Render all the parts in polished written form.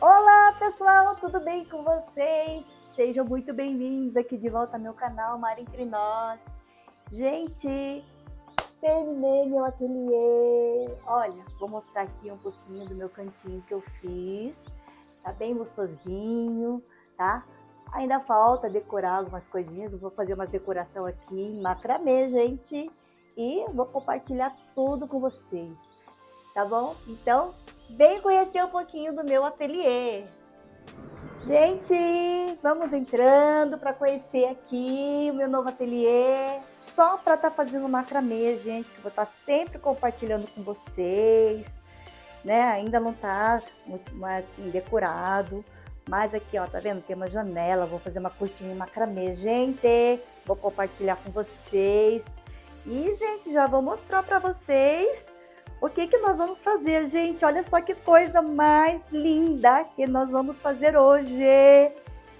Olá pessoal, tudo bem com vocês? Sejam muito bem-vindos aqui de volta ao meu canal Mara Entre Nós. Gente, terminei meu ateliê. Olha, vou mostrar aqui um pouquinho do meu cantinho que eu fiz. Tá bem gostosinho, tá? Ainda falta decorar algumas coisinhas. Eu vou fazer umas decoração aqui em macramê, gente. E vou compartilhar tudo com vocês, tá bom? Então, vem conhecer um pouquinho do meu ateliê. Gente, vamos entrando para conhecer aqui o meu novo ateliê. Só para estar fazendo macramê, gente, que eu vou estar sempre compartilhando com vocês, né? Ainda não tá muito mais assim decorado, mas aqui, ó, tá vendo? Tem uma janela, vou fazer uma cortina em macramê, gente. Vou compartilhar com vocês. E, gente, já vou mostrar para vocês o que nós vamos fazer, gente. Olha só que coisa mais linda que nós vamos fazer hoje.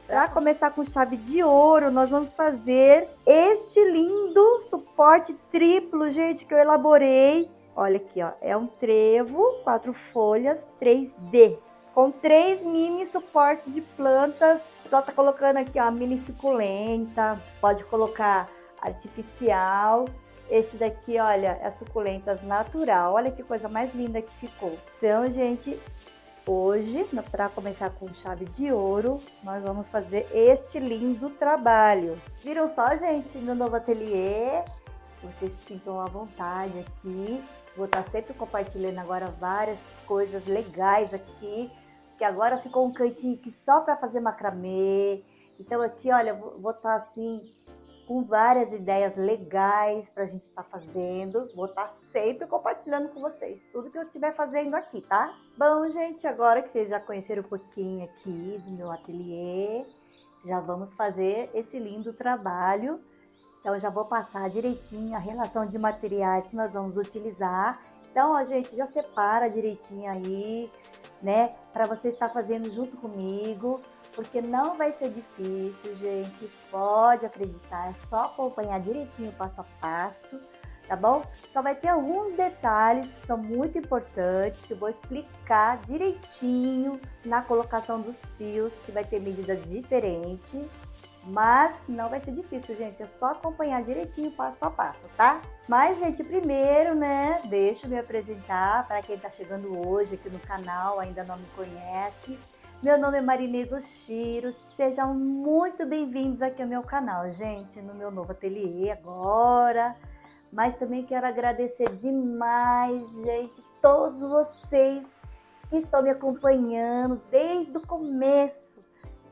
Para começar com chave de ouro, nós vamos fazer este lindo suporte triplo, gente, que eu elaborei. Olha aqui, ó, é um trevo, 4 folhas, 3D, com 3 mini suportes de plantas. Ela tá colocando aqui, ó, mini suculenta, pode colocar artificial. Este daqui, olha, é suculentas natural. Olha que coisa mais linda que ficou. Então, gente, hoje, para começar com chave de ouro, nós vamos fazer este lindo trabalho. Viram só, gente, meu novo ateliê? Vocês se sintam à vontade aqui. Vou estar sempre compartilhando agora várias coisas legais aqui, que agora ficou um cantinho aqui só para fazer macramê. Então aqui, olha, vou estar assim com várias ideias legais para a gente estar fazendo. Vou estar sempre compartilhando com vocês tudo que eu estiver fazendo aqui, tá? Bom, gente, agora que vocês já conheceram um pouquinho aqui do meu ateliê, já vamos fazer esse lindo trabalho. Então, já vou passar direitinho a relação de materiais que nós vamos utilizar. Então, ó, gente, já separa direitinho aí, né? Para você estar fazendo junto comigo, porque não vai ser difícil, gente. Pode acreditar, é só acompanhar direitinho passo a passo, tá bom? Só vai ter alguns detalhes que são muito importantes, que eu vou explicar direitinho na colocação dos fios, que vai ter medidas diferentes. Mas não vai ser difícil, gente, é só acompanhar direitinho passo a passo, tá? Mas, gente, primeiro, né, deixa eu me apresentar para quem tá chegando hoje aqui no canal, ainda não me conhece. Meu nome é Marinês Oshiro, sejam muito bem-vindos aqui ao meu canal, gente, no meu novo ateliê agora. Mas também quero agradecer demais, gente, todos vocês que estão me acompanhando desde o começo.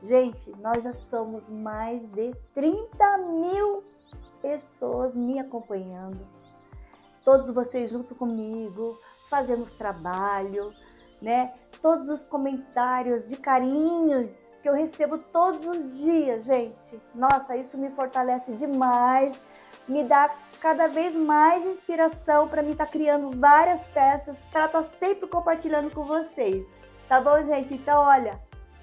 Gente, nós já somos mais de 30 mil pessoas me acompanhando. Todos vocês junto comigo, fazemos trabalho, né? Todos os comentários de carinho que eu recebo todos os dias, gente. Nossa, isso me fortalece demais, me dá cada vez mais inspiração para mim estar criando várias peças para estar sempre compartilhando com vocês. Tá bom, gente? Então, olha,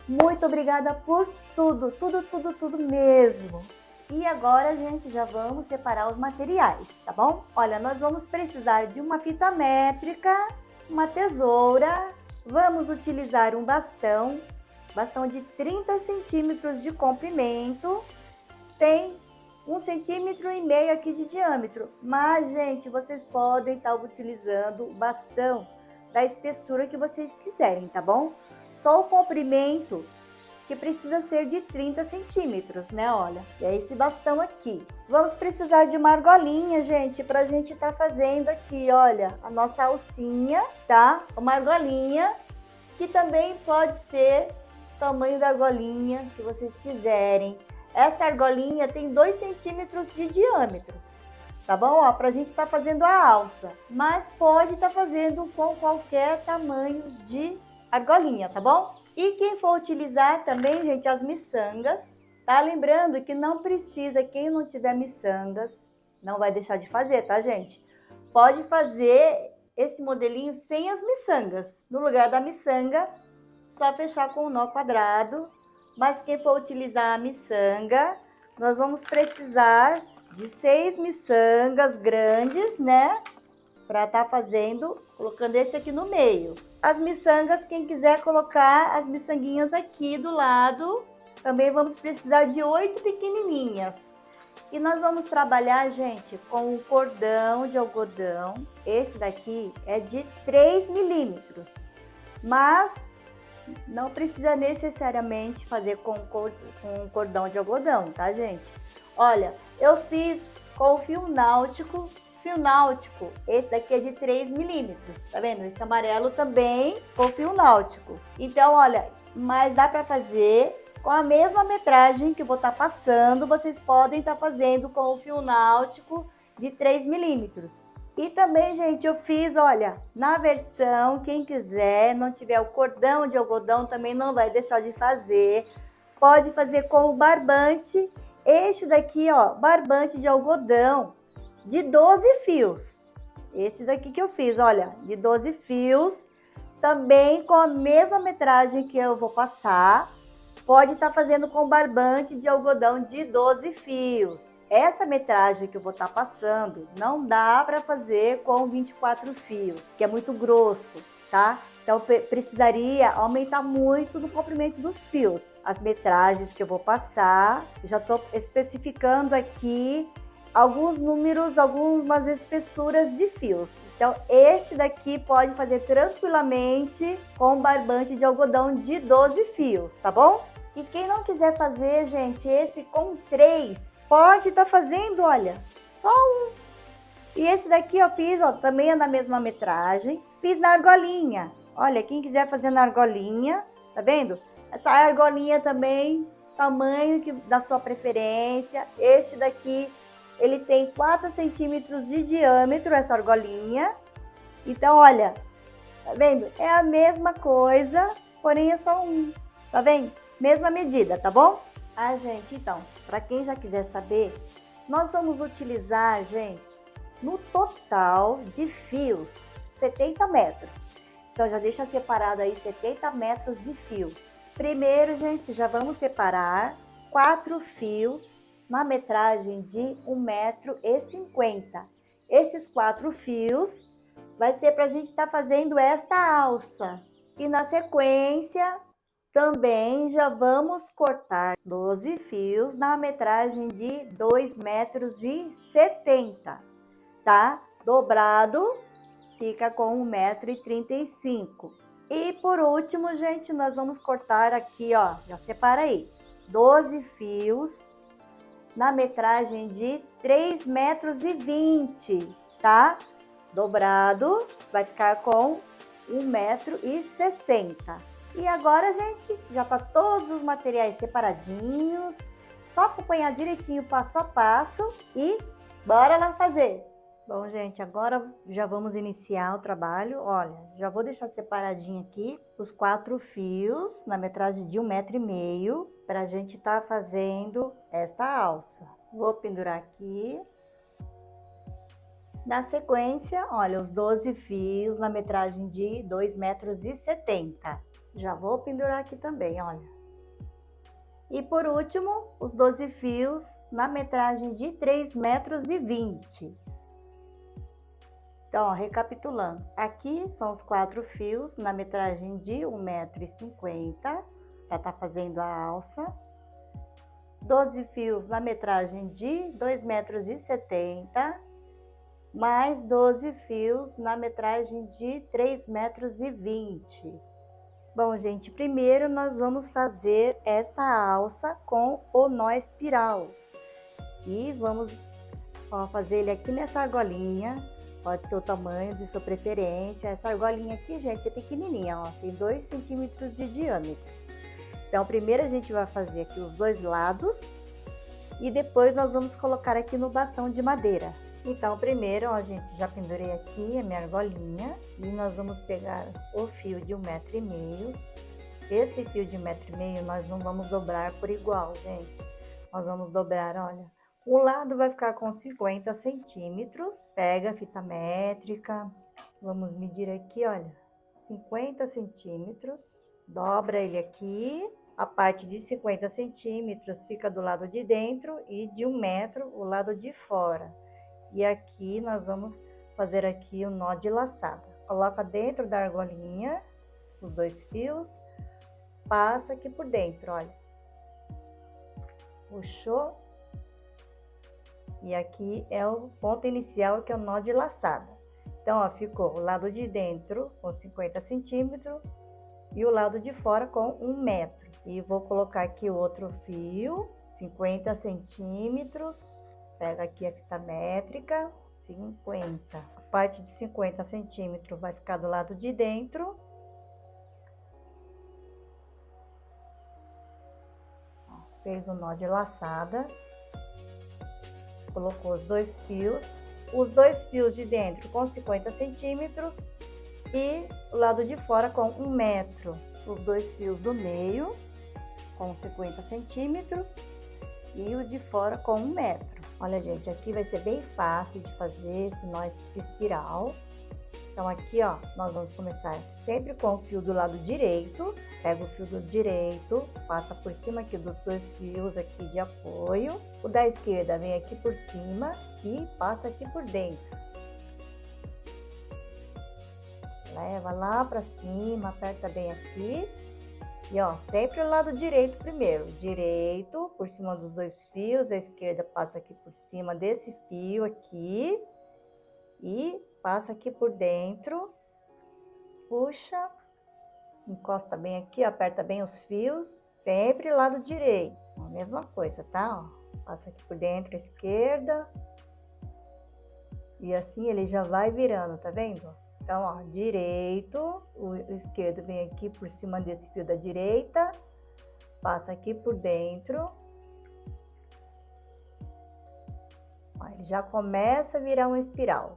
muito obrigada por tudo, tudo mesmo. E agora, gente, já vamos separar os materiais, tá bom? Olha, nós vamos precisar de uma fita métrica, uma tesoura, vamos utilizar um bastão de 30 centímetros de comprimento, tem 1,5 centímetro aqui de diâmetro, mas, gente, vocês podem estar utilizando o bastão da espessura que vocês quiserem, tá bom? Só o comprimento que precisa ser de 30 centímetros, né? Olha, é esse bastão aqui. Vamos precisar de uma argolinha, gente, pra gente estar fazendo aqui, olha, a nossa alcinha, tá? Uma argolinha, que também pode ser o tamanho da argolinha que vocês quiserem. Essa argolinha tem 2 centímetros de diâmetro, tá bom? Ó, pra gente estar fazendo a alça, mas pode estar fazendo com qualquer tamanho de argolinha, tá bom? E quem for utilizar também, gente, as miçangas, tá? Lembrando que não precisa, quem não tiver miçangas, não vai deixar de fazer, tá, gente? Pode fazer esse modelinho sem as miçangas. No lugar da miçanga, só fechar com um nó quadrado. Mas quem for utilizar a miçanga, nós vamos precisar de 6 miçangas grandes, né? Para estar fazendo, colocando esse aqui no meio. as miçangas, quem quiser colocar as miçanguinhas aqui do lado, também vamos precisar de 8 pequenininhas. E nós vamos trabalhar, gente, com o cordão de algodão. Esse daqui é de 3 milímetros, mas não precisa necessariamente fazer com cordão de algodão, tá, gente? Olha, eu fiz com o fio náutico. Fio náutico, esse daqui é de 3 milímetros, tá vendo? Esse amarelo também com fio náutico. Então, olha, mas dá para fazer com a mesma metragem que eu vou estar passando, vocês podem estar fazendo com o fio náutico de 3 milímetros. E também, gente, eu fiz, olha, na versão, quem quiser, não tiver o cordão de algodão, também não vai deixar de fazer. Pode fazer com o barbante. Este daqui, ó, barbante de algodão de 12 fios. Esse daqui que eu fiz, olha, de 12 fios. Também com a mesma metragem que eu vou passar. Pode estar fazendo com barbante de algodão de 12 fios. Essa metragem que eu vou estar passando não dá para fazer com 24 fios, que é muito grosso, tá? Então precisaria aumentar muito no comprimento dos fios. As metragens que eu vou passar, já estou especificando aqui alguns números, algumas espessuras de fios. Então, este daqui pode fazer tranquilamente com barbante de algodão de 12 fios, tá bom? E quem não quiser fazer, gente, esse com 3, pode estar fazendo, olha, só um. E esse daqui eu fiz, ó, também é na mesma metragem, fiz na argolinha. Olha, quem quiser fazer na argolinha, tá vendo? Essa argolinha também, tamanho da sua preferência. Este daqui, ele tem 4 centímetros de diâmetro, essa argolinha. Então, olha, tá vendo? É a mesma coisa, porém é só um, tá vendo? Mesma medida, tá bom? Ah, gente, então, para quem já quiser saber, nós vamos utilizar, gente, no total de fios, 70 metros. Então, já deixa separado aí 70 metros de fios. Primeiro, gente, já vamos separar 4 fios na metragem de 1,50 m. Esses 4 fios vai ser para a gente estar fazendo esta alça. E na sequência, também já vamos cortar 12 fios na metragem de 2,70 m, tá? Dobrado, fica com 1,35 m. E por último, gente, nós vamos cortar aqui, ó, já separa aí, 12 fios na metragem de 3,20 m, tá? Dobrado, vai ficar com 1,60 m. E agora, gente, já tá todos os materiais separadinhos, só acompanhar direitinho passo a passo e bora lá fazer! Bom, gente, agora já vamos iniciar o trabalho. Olha, já vou deixar separadinho aqui os 4 fios na metragem de 1,5 m para a gente estar fazendo esta alça. Vou pendurar aqui. Na sequência, olha, os 12 fios na metragem de 2,70 m. Já vou pendurar aqui também, olha. E por último, os 12 fios na metragem de 3,20 m. Então, ó, recapitulando, aqui são os 4 fios na metragem de 1,50 m, para estar fazendo a alça. 12 fios na metragem de 2,70 m, mais 12 fios na metragem de 3,20 m. Bom, gente, primeiro nós vamos fazer esta alça com o nó espiral. E vamos, ó, fazer ele aqui nessa argolinha. Pode ser o tamanho de sua preferência. Essa argolinha aqui, gente, é pequenininha, ó, tem 2 centímetros de diâmetro. Então, primeiro a gente vai fazer aqui os dois lados e depois nós vamos colocar aqui no bastão de madeira. Então, primeiro, ó, gente, já pendurei aqui a minha argolinha e nós vamos pegar o fio de 1,5 m. Esse fio de 1,5 m nós não vamos dobrar por igual, gente. Nós vamos dobrar, olha. Um lado vai ficar com 50 centímetros, pega a fita métrica, vamos medir aqui, olha, 50 centímetros, dobra ele aqui, a parte de 50 centímetros fica do lado de dentro e de 1 metro o lado de fora. E aqui nós vamos fazer aqui o nó de laçada. Coloca dentro da argolinha os 2 fios, passa aqui por dentro, olha. Puxou. E aqui é o ponto inicial, que é o nó de laçada. Então, ó, ficou o lado de dentro com 50 centímetros e o lado de fora com 1 metro. E vou colocar aqui o outro fio, 50 centímetros. Pega aqui a fita métrica, 50. A parte de 50 centímetros vai ficar do lado de dentro. Ó, fez o nó de laçada. Colocou os 2 fios de dentro com 50 centímetros e o lado de fora com 1 metro. Os 2 fios do meio com 50 centímetros e o de fora com 1 metro. Olha, gente, aqui vai ser bem fácil de fazer esse nó espiral. Então, aqui, ó, nós vamos começar sempre com o fio do lado direito. Pega o fio do direito, passa por cima aqui dos 2 fios aqui de apoio. O da esquerda vem aqui por cima e passa aqui por dentro. Leva lá pra cima, aperta bem aqui. E, ó, sempre o lado direito primeiro. Direito, por cima dos 2 fios. A esquerda passa aqui por cima desse fio aqui. E passa aqui por dentro, puxa, encosta bem aqui, aperta bem os fios, sempre lado direito, a mesma coisa, tá? Ó, passa aqui por dentro, a esquerda, e assim ele já vai virando, tá vendo? Então, ó, direito, o esquerdo vem aqui por cima desse fio da direita, passa aqui por dentro, ó, ele já começa a virar uma espiral.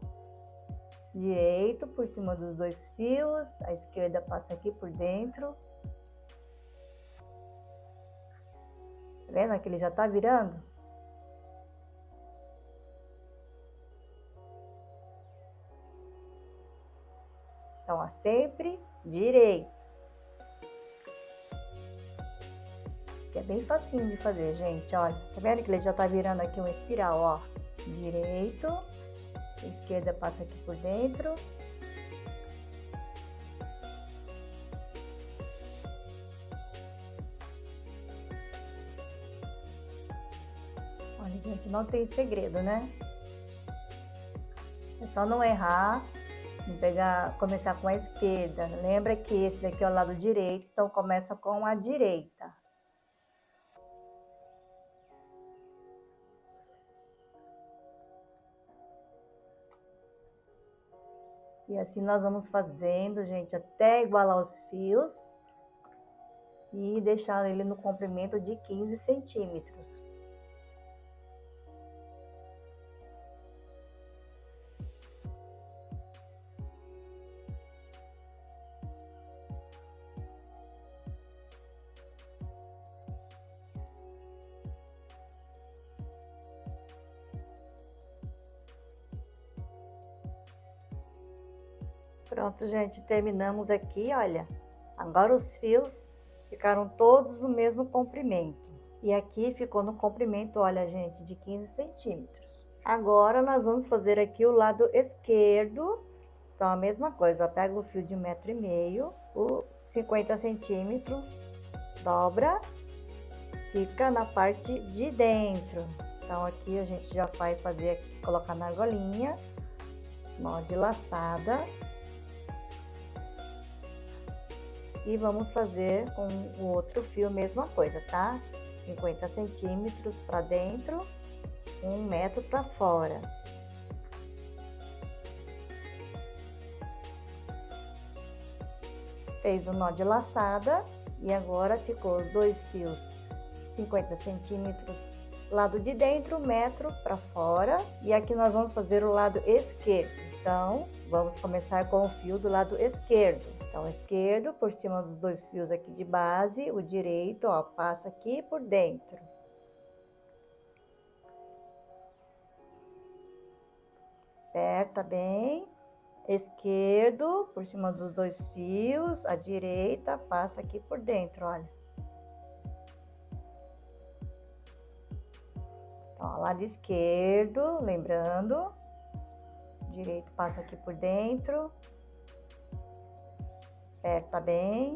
Direito por cima dos 2 fios, a esquerda passa aqui por dentro. Tá vendo que ele já tá virando? Então, ó, sempre direito. Que é bem facinho de fazer, gente, olha. Tá vendo que ele já tá virando aqui uma espiral, ó. Direito. A esquerda passa aqui por dentro. Olha, gente, não tem segredo, né? É só não errar, não pegar, começar com a esquerda. Lembra que esse daqui é o lado direito, então começa com a direita. E assim nós vamos fazendo, gente, até igualar os fios e deixar ele no comprimento de 15 centímetros. Pronto, gente, terminamos aqui, olha. Agora os fios ficaram todos no mesmo comprimento. E aqui ficou no comprimento, olha, gente, de 15 centímetros. Agora, nós vamos fazer aqui o lado esquerdo. Então, a mesma coisa, ó, pega o fio de 1,5 m, o 50 centímetros, dobra, fica na parte de dentro. Então, aqui a gente já vai fazer, aqui, colocar na argolinha, nó de laçada. E vamos fazer com o outro fio, mesma coisa, tá? 50 centímetros para dentro, 1 metro para fora. Fez o nó de laçada e agora ficou os 2 fios 50 centímetros lado de dentro, 1 metro para fora. E aqui nós vamos fazer o lado esquerdo. Então, vamos começar com o fio do lado esquerdo. Então, esquerdo por cima dos 2 fios aqui de base, o direito, ó, passa aqui por dentro. Aperta bem. Esquerdo por cima dos 2 fios, a direita passa aqui por dentro, olha. Então, lado esquerdo, lembrando, direito passa aqui por dentro. Aperta bem.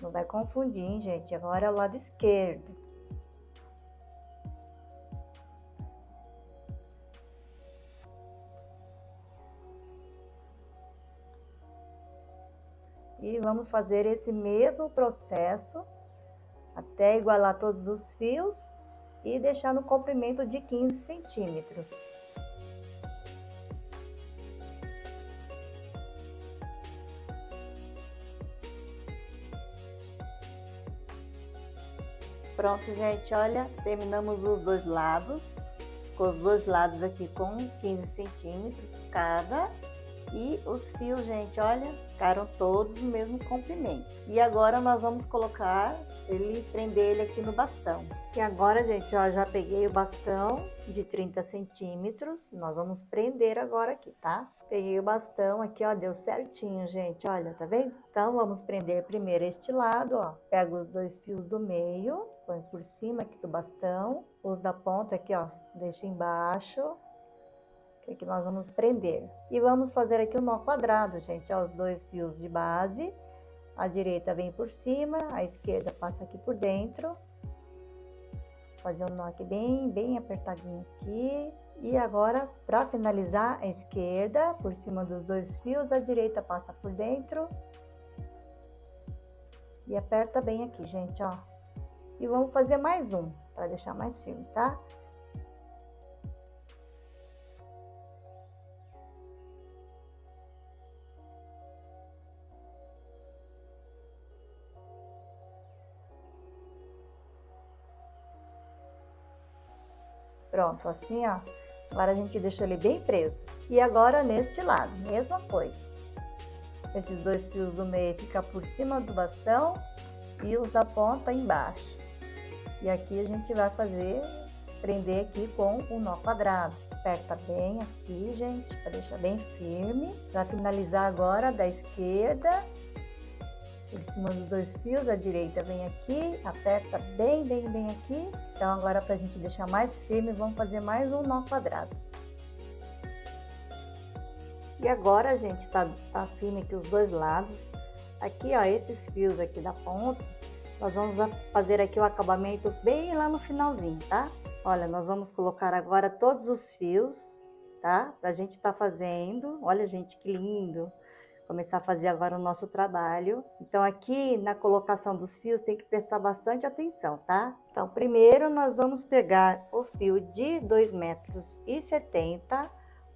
Não vai confundir, hein, gente? Agora é o lado esquerdo. E vamos fazer esse mesmo processo até igualar todos os fios e deixar no comprimento de 15 centímetros. Pronto, gente, olha, terminamos os dois lados, com os dois lados aqui com 15 centímetros cada. E os fios, gente, olha, ficaram todos no mesmo comprimento. E agora nós vamos colocar prender ele aqui no bastão. E agora, gente, ó, já peguei o bastão de 30 centímetros. Nós vamos prender agora aqui, tá? Peguei o bastão aqui, ó, deu certinho, gente, olha, tá vendo? Então, vamos prender primeiro este lado, ó. Pego os dois fios do meio, põe por cima aqui do bastão. Os da ponta aqui, ó, deixa embaixo. Que nós vamos prender. E vamos fazer aqui o nó quadrado, gente, ó, os dois fios de base. A direita vem por cima, a esquerda passa aqui por dentro. Fazer o nó aqui bem apertadinho aqui. E agora, para finalizar, a esquerda por cima dos dois fios, a direita passa por dentro. E aperta bem aqui, gente, ó. E vamos fazer mais um, para deixar mais firme, tá? Pronto, assim, ó. Agora a gente deixa ele bem preso. E agora neste lado, mesma coisa. Esses dois fios do meio ficam por cima do bastão e os da ponta embaixo. E aqui a gente vai prender aqui com o nó quadrado. Aperta bem aqui, gente, para deixar bem firme. Para finalizar agora da esquerda, por cima dos dois fios, a direita vem aqui, aperta bem aqui. Então agora, para a gente deixar mais firme, vamos fazer mais um nó quadrado. E agora, gente, tá firme aqui os dois lados. Aqui, ó, esses fios aqui da ponta, nós vamos fazer aqui o acabamento bem lá no finalzinho, tá? Olha, nós vamos colocar agora todos os fios, tá? Pra gente tá fazendo. Olha, gente, que lindo! Começar a fazer agora o nosso trabalho. Então, aqui na colocação dos fios tem que prestar bastante atenção, tá? Então, primeiro nós vamos pegar o fio de 2,70 m,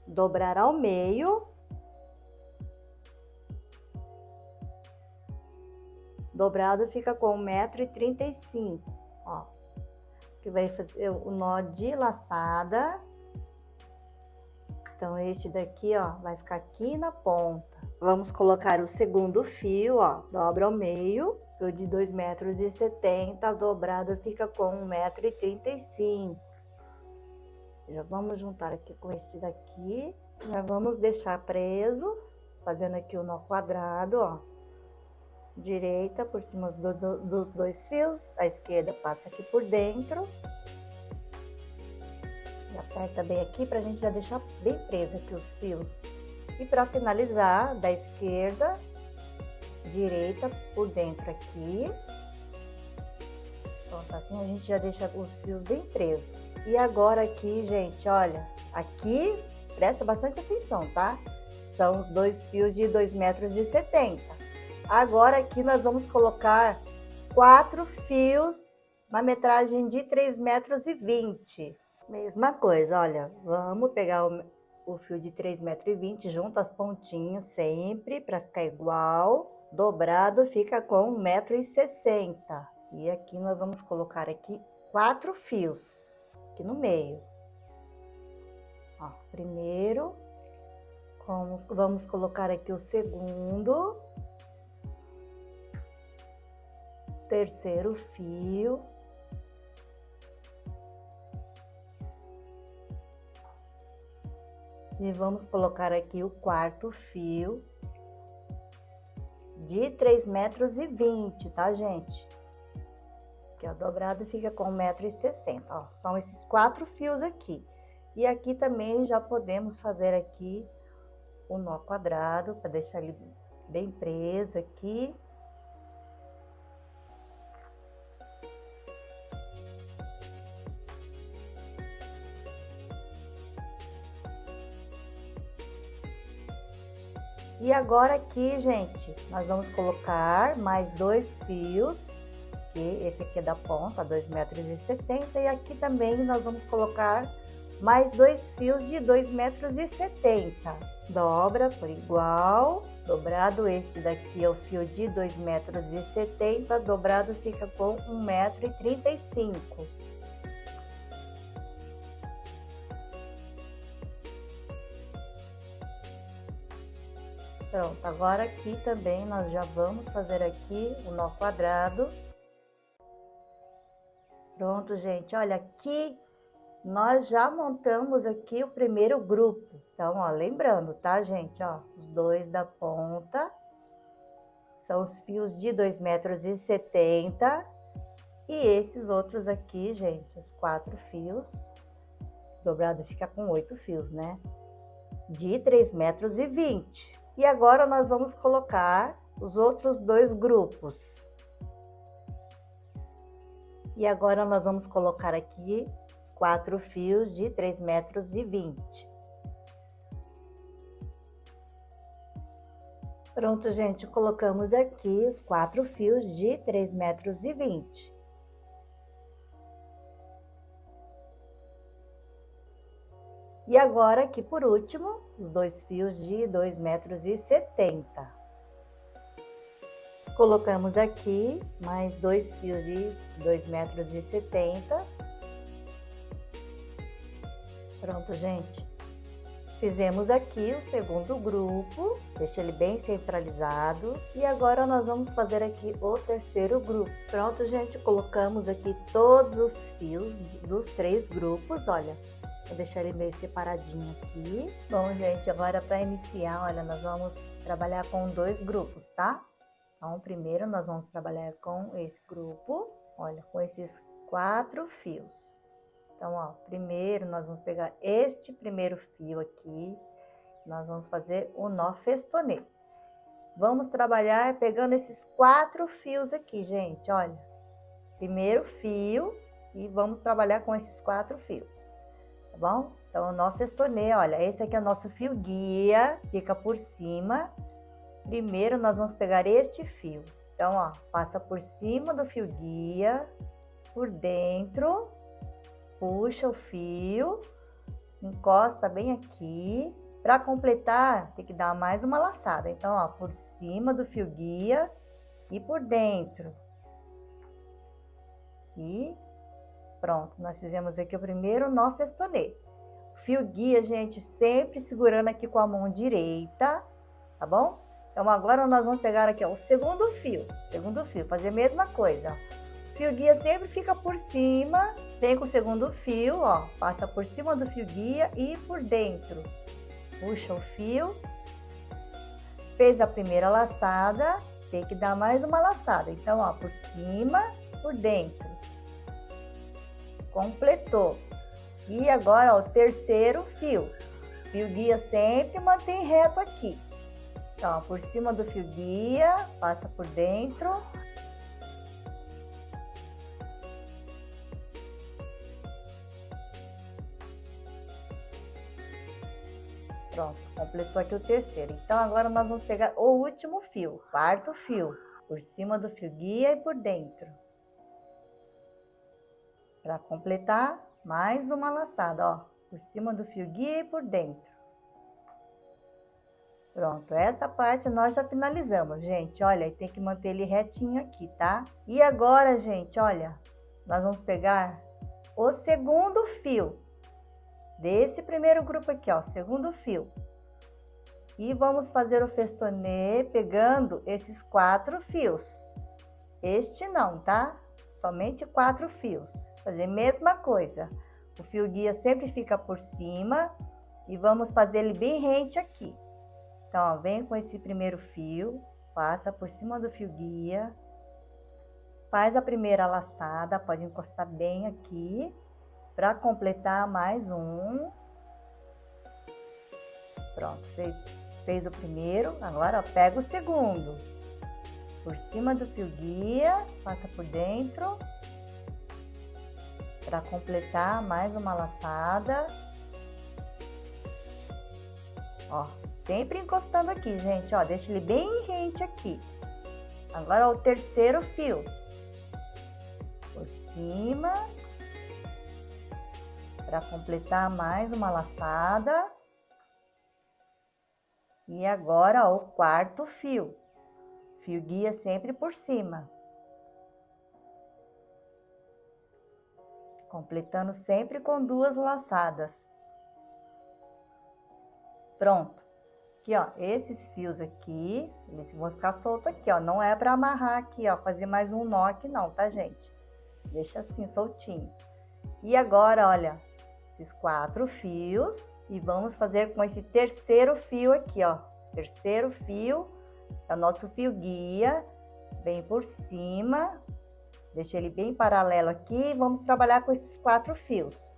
dobrar ao meio. Dobrado fica com 1,35 m, ó. Que vai fazer o nó de laçada. Então, este daqui, ó, vai ficar aqui na ponta. Vamos colocar o segundo fio, ó, dobra ao meio, fio de 2,70 m, dobrado fica com 1,35 m. Já vamos juntar aqui com este daqui, já vamos deixar preso, fazendo aqui o nó quadrado, ó. Direita por cima dos dois fios, a esquerda passa aqui por dentro. E aperta bem aqui pra gente já deixar bem preso aqui os fios. E para finalizar, da esquerda, direita por dentro aqui. Pronto, assim a gente já deixa os fios bem presos. E agora aqui, gente, olha, aqui, presta bastante atenção, tá? São os dois fios de 2,70 m. Agora aqui nós vamos colocar 4 fios na metragem de 3,20 m. Mesma coisa, olha, vamos pegar o fio de 3,20 m, junto as pontinhas sempre, para ficar igual. Dobrado fica com 1,60 m. E aqui nós vamos colocar aqui 4 fios, aqui no meio. Ó, primeiro, vamos colocar aqui o segundo. Terceiro fio. E vamos colocar aqui o quarto fio de 3,20 m, tá, gente? Aqui, ó, dobrado fica com 1,60 m, ó. São esses 4 fios aqui. E aqui também já podemos fazer aqui o nó quadrado para deixar ele bem preso aqui. E agora aqui, gente, nós vamos colocar mais 2 fios, que esse aqui é da ponta, 2,70 m, e aqui também nós vamos colocar mais 2 fios de 2,70 m. Dobra por igual, dobrado este daqui é o fio de 2,70 m, dobrado fica com 1,35 m. Pronto, agora aqui também nós já vamos fazer aqui o nó quadrado. Pronto, gente, olha, aqui nós já montamos aqui o primeiro grupo. Então, ó, lembrando, tá, gente, ó, os dois da ponta são os fios de 2,70 m e esses outros aqui, gente, os 4 fios, dobrado fica com 8 fios, né? De 3,20 m. E agora nós vamos colocar os outros 2 grupos. E agora nós vamos colocar aqui 4 fios de 3,20 m. Pronto, gente, colocamos aqui os 4 fios de 3,20 m. E agora aqui por último, os 2 fios de 2,70 m. Colocamos aqui mais 2 fios de 2,70 m. Pronto, gente. Fizemos aqui o segundo grupo, deixa ele bem centralizado. E agora nós vamos fazer aqui o terceiro grupo. Pronto, gente, colocamos aqui todos os fios dos 3 grupos, olha. Vou deixar ele meio separadinho aqui. Bom, gente, agora para iniciar, olha, nós vamos trabalhar com 2 grupos, tá? Então, primeiro nós vamos trabalhar com esse grupo, olha, com esses 4 fios. Então, ó, primeiro nós vamos pegar este primeiro fio aqui, nós vamos fazer o nó festonê. Vamos trabalhar pegando esses 4 fios aqui, gente, olha. Primeiro fio e vamos trabalhar com esses 4 fios, tá bom? Então, o nó festonê, olha, esse aqui é o nosso fio guia, fica por cima. Primeiro, nós vamos pegar este fio. Então, ó, passa por cima do fio guia, por dentro, puxa o fio, encosta bem aqui. Para completar, tem que dar mais uma laçada. Então, ó, por cima do fio guia e por dentro. E pronto, nós fizemos aqui o primeiro nó festonê. Fio guia, gente, sempre segurando aqui com a mão direita, tá bom? Então, agora nós vamos pegar aqui, ó, o segundo fio, fazer a mesma coisa. O fio guia sempre fica por cima, vem com o segundo fio, ó, passa por cima do fio guia e por dentro. Puxa o fio, fez a primeira laçada, tem que dar mais uma laçada. Então, ó, por cima, por dentro. Completou. E agora, ó, o terceiro fio. Fio guia sempre mantém reto aqui. Então, ó, por cima do fio guia, passa por dentro. Pronto, completou aqui o terceiro. Então, agora nós vamos pegar o último fio, quarto fio, por cima do fio guia e por dentro. Para completar, mais uma laçada, ó, por cima do fio guia e por dentro. Pronto, essa parte nós já finalizamos, gente. Olha, tem que manter ele retinho aqui, tá? E agora, gente, olha, nós vamos pegar o segundo fio desse primeiro grupo aqui, ó, segundo fio. E vamos fazer o festonê pegando esses 4 fios. Este não, tá? Somente 4 fios. Fazer a mesma coisa. O fio guia sempre fica por cima e vamos fazer ele bem rente aqui. Então, ó, vem com esse primeiro fio, passa por cima do fio guia, faz a primeira laçada, pode encostar bem aqui, para completar mais um. Pronto, fez o primeiro, agora ó, pega o segundo. Por cima do fio guia, passa por dentro. Para completar mais uma laçada. Ó, sempre encostando aqui, gente, ó, deixa ele bem rente aqui. Agora, ó, o terceiro fio. Por cima. Para completar mais uma laçada. E agora, ó, o quarto fio. Fio guia sempre por cima. Completando sempre com 2 laçadas. Pronto. Aqui, ó, esses fios aqui, eles vão ficar soltos aqui, ó. Não é para amarrar aqui, ó, fazer mais um nó aqui não, tá, gente? Deixa assim, soltinho. E agora, olha, esses 4 fios e vamos fazer com esse terceiro fio aqui, ó. Terceiro fio é o nosso fio guia, bem por cima. Deixa ele bem paralelo aqui e vamos trabalhar com esses 4 fios.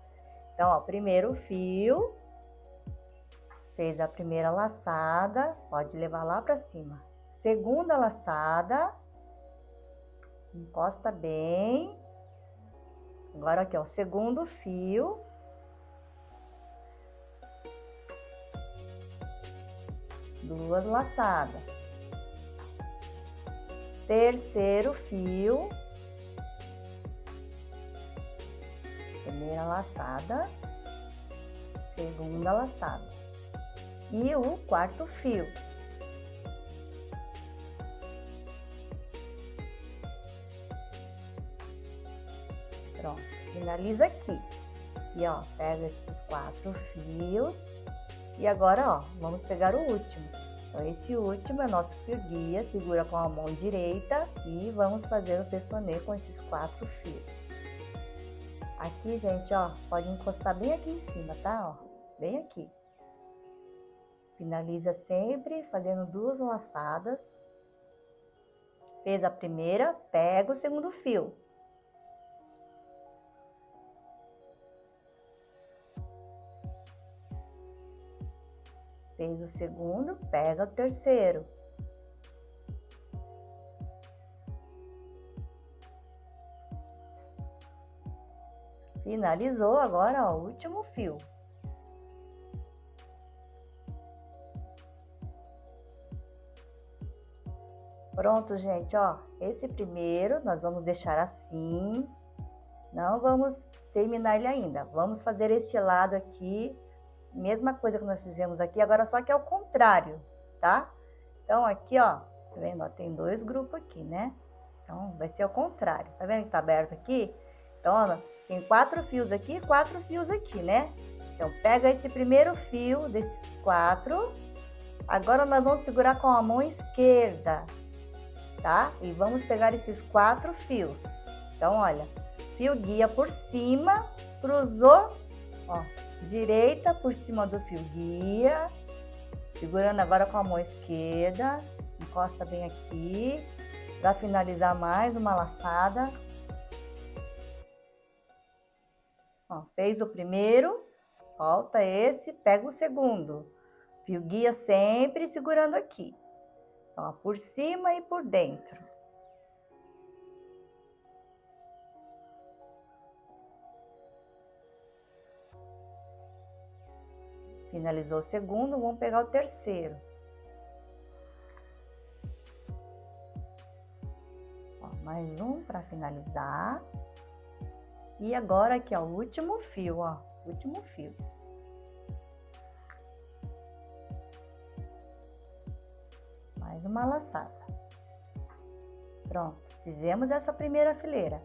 Então, ó, primeiro fio, fez a primeira laçada, pode levar lá pra cima. Segunda laçada, encosta bem. Agora aqui, ó, o segundo fio. Duas laçadas. Terceiro fio. Primeira laçada, segunda laçada e o quarto fio. Pronto, finaliza aqui. E ó, pega esses 4 fios e agora ó, vamos pegar o último. Então esse último é nosso fio guia, segura com a mão direita e vamos fazer o pestonê com esses 4 fios. Aqui, gente, ó, pode encostar bem aqui em cima, tá? Ó, bem aqui. Finaliza sempre fazendo 2 laçadas. Fez a primeira, pega o segundo fio. Fez o segundo, pega o terceiro. Finalizou agora, ó, o último fio. Pronto, gente, ó, esse primeiro nós vamos deixar assim. Não vamos terminar ele ainda. Vamos fazer este lado aqui, mesma coisa que nós fizemos aqui, agora só que é o contrário, tá? Então, aqui, ó, tá vendo? Ó, tem 2 grupos aqui, né? Então, vai ser o contrário. Tá vendo que tá aberto aqui? Então, ó, tem 4 fios aqui e 4 fios aqui, né? Então, pega esse primeiro fio desses 4. Agora, nós vamos segurar com a mão esquerda, tá? E vamos pegar esses 4 fios. Então, olha, fio guia por cima, cruzou, ó, direita por cima do fio guia. Segurando agora com a mão esquerda, encosta bem aqui. Para finalizar mais uma laçada. Ó, fez o primeiro, solta esse, pega o segundo. Fio guia sempre segurando aqui. Ó, por cima e por dentro. Finalizou o segundo, vamos pegar o terceiro. Ó, mais um para finalizar. E agora aqui, ó, o último fio, ó, último fio. Mais uma laçada. Pronto, fizemos essa primeira fileira.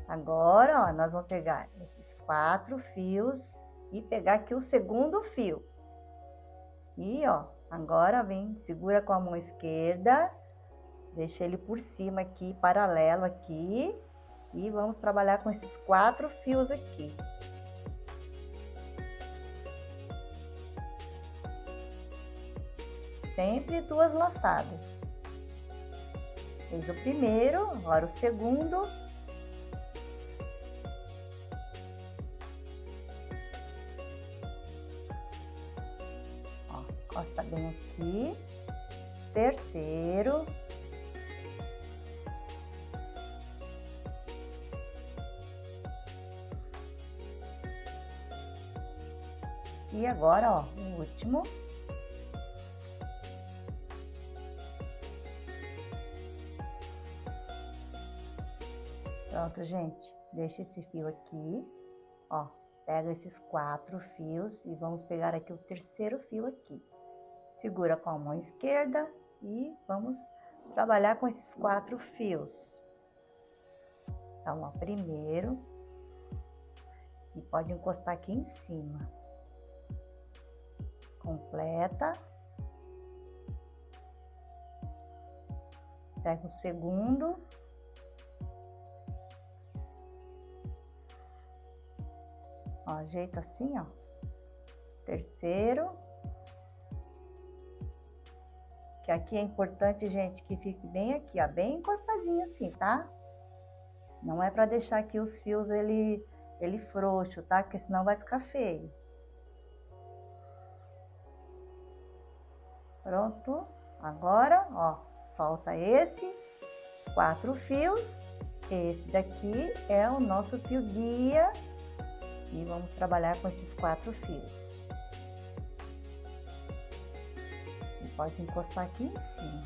Agora, ó, nós vamos pegar esses 4 fios e pegar aqui o segundo fio. E, ó, agora vem, segura com a mão esquerda, deixa ele por cima aqui, paralelo aqui. E vamos trabalhar com esses 4 fios aqui. Sempre 2 laçadas. Fez o primeiro, agora o segundo. Ó, Encosta bem aqui. Terceiro. E agora, ó, o último. Pronto, gente. Deixa esse fio aqui, ó. Pega esses 4 fios e vamos pegar aqui o terceiro fio aqui. Segura com a mão esquerda e vamos trabalhar com esses 4 fios. Então, ó, primeiro, e pode encostar aqui em cima. Completa. Pega o segundo. Ó, ajeita assim, ó. Terceiro. Que aqui é importante, gente, que fique bem aqui, ó, bem encostadinho assim, tá? Não é pra deixar aqui os fios ele frouxo, tá? Porque senão vai ficar feio. Pronto. Agora, ó, solta esse, 4 fios. Esse daqui é o nosso fio guia. E vamos trabalhar com esses 4 fios. E pode encostar aqui em cima.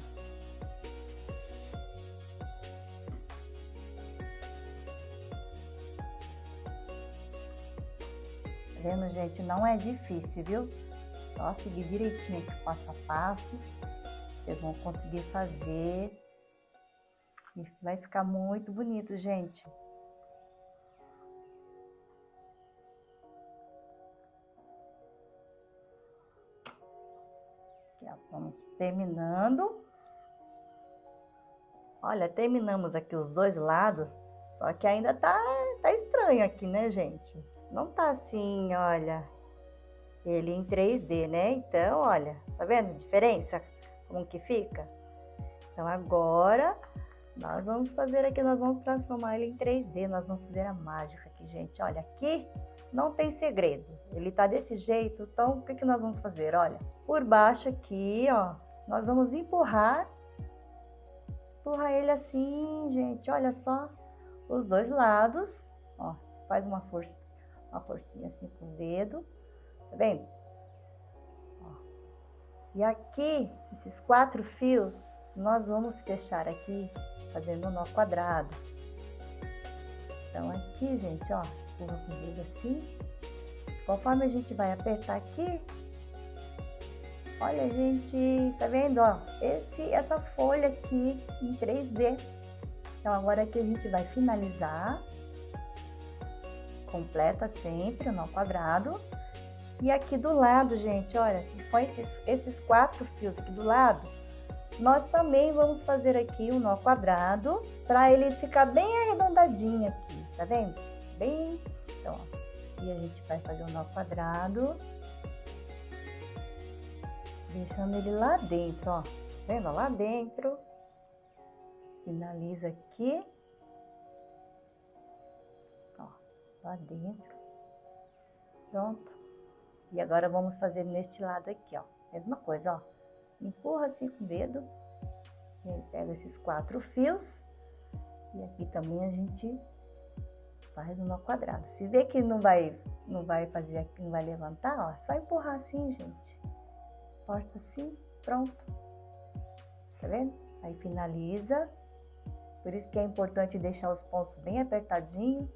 Tá vendo, gente? Não é difícil, viu? Só seguir direitinho aqui, passo a passo. Vocês vão conseguir fazer. E vai ficar muito bonito, gente. Vamos terminando. Olha, terminamos aqui os 2 lados, só que ainda tá estranho aqui, né, gente? Não tá assim, olha, ele em 3D, né? Então, olha, tá vendo a diferença? Como que fica? Então, agora, nós vamos fazer aqui, nós vamos transformar ele em 3D, nós vamos fazer a mágica aqui, gente. Olha, aqui não tem segredo, ele tá desse jeito, então o que nós vamos fazer? Olha, por baixo aqui, ó, nós vamos empurrar ele assim, gente, olha só, os 2 lados, ó, faz uma forcinha assim com o dedo, tá vendo? Ó. E aqui, esses 4 fios, nós vamos fechar aqui, fazendo um nó quadrado. Então, aqui, gente, ó, empurra com o dedo assim. Conforme a gente vai apertar aqui, olha, gente, tá vendo, ó, essa folha aqui em 3D. Então, agora aqui a gente vai finalizar. Completa sempre o nó quadrado. E aqui do lado, gente, olha, com esses 4 fios aqui do lado, nós também vamos fazer aqui um nó quadrado, para ele ficar bem arredondadinho aqui, tá vendo? Bem, então, ó. E a gente vai fazer um nó quadrado, deixando ele lá dentro, ó. Tá vendo? Lá dentro. Finaliza aqui. Ó, lá dentro. Pronto. E agora vamos fazer neste lado aqui, ó. Mesma coisa, ó. Empurra assim com o dedo. E aí pega esses 4 fios. E aqui também a gente faz um nó quadrado. Se vê que não vai fazer aqui, não vai levantar, ó, é só empurrar assim, gente. Força assim, pronto. Tá vendo? Aí finaliza. Por isso que é importante deixar os pontos bem apertadinhos.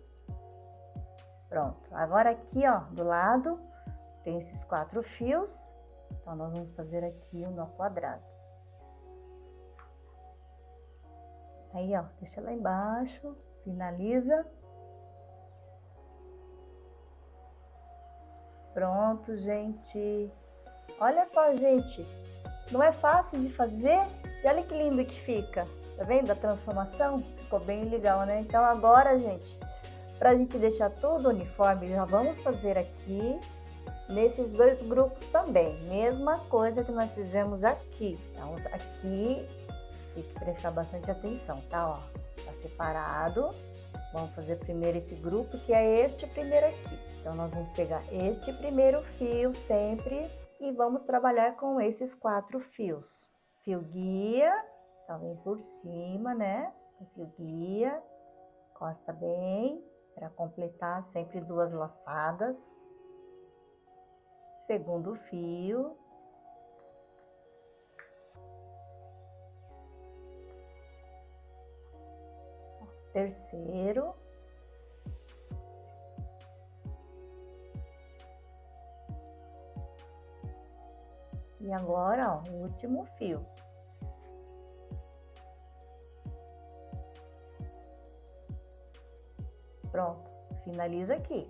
Pronto. Agora aqui, ó, do lado, tem esses 4 fios. Então, nós vamos fazer aqui um nó quadrado. Aí, ó, deixa lá embaixo, finaliza. Pronto, gente. Olha só, gente. Não é fácil de fazer? E olha que lindo que fica. Tá vendo a transformação? Ficou bem legal, né? Então, agora, gente, pra gente deixar tudo uniforme, já vamos fazer aqui nesses 2 grupos também. Mesma coisa que nós fizemos aqui. Então, aqui, tem que prestar bastante atenção, tá? Ó, tá separado. Vamos fazer primeiro esse grupo, que é este primeiro aqui. Então, nós vamos pegar este primeiro fio sempre E vamos trabalhar com esses 4 fios. Fio guia, então vem por cima, né? O fio guia, encosta bem, para completar sempre 2 laçadas. Segundo fio. Terceiro. E agora, ó, o último fio. Pronto, finaliza aqui.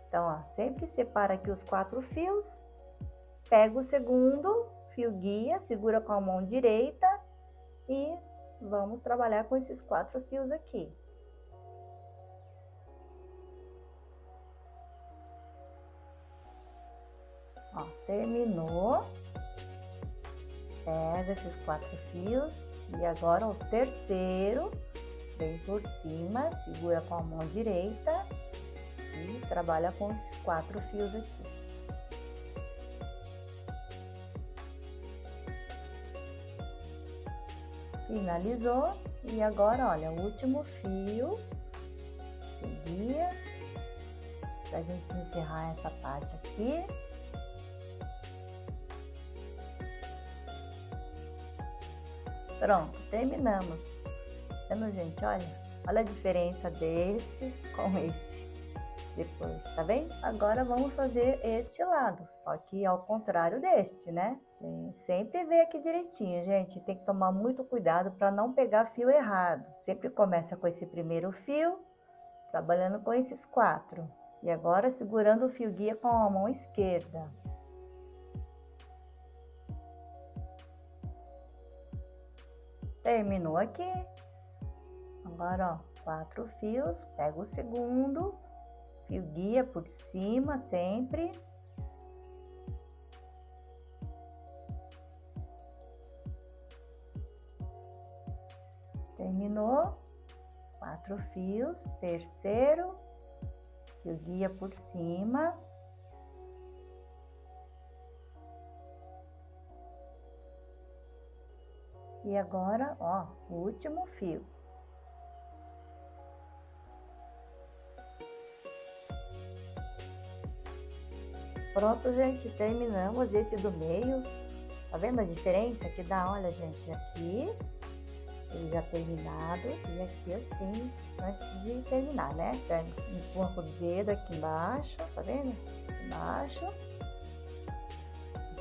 Então, ó, sempre separa aqui os 4 fios, pega o segundo fio guia, segura com a mão direita e vamos trabalhar com esses 4 fios aqui. Ó, terminou. Pega esses 4 fios e agora o terceiro, vem por cima, segura com a mão direita e trabalha com esses 4 fios aqui. Finalizou e agora, olha, o último fio, guia, pra gente encerrar essa parte aqui. Pronto, terminamos. Vendo, gente? Olha a diferença desse com esse. Depois, tá vendo? Agora vamos fazer este lado, só que ao contrário deste, né? Sempre vê aqui direitinho, gente. Tem que tomar muito cuidado para não pegar fio errado. Sempre começa com esse primeiro fio, trabalhando com esses 4. E agora segurando o fio guia com a mão esquerda. Terminou aqui. Agora, ó, 4 fios, pega o segundo, fio guia por cima sempre. Terminou, 4 fios, terceiro, fio guia por cima. E agora, ó, o último fio. Pronto, gente, terminamos esse do meio. Tá vendo a diferença que dá? Olha, gente, aqui ele já terminado e aqui assim, antes de terminar, né? Pega, empurra com o dedo aqui embaixo, tá vendo? Aqui embaixo.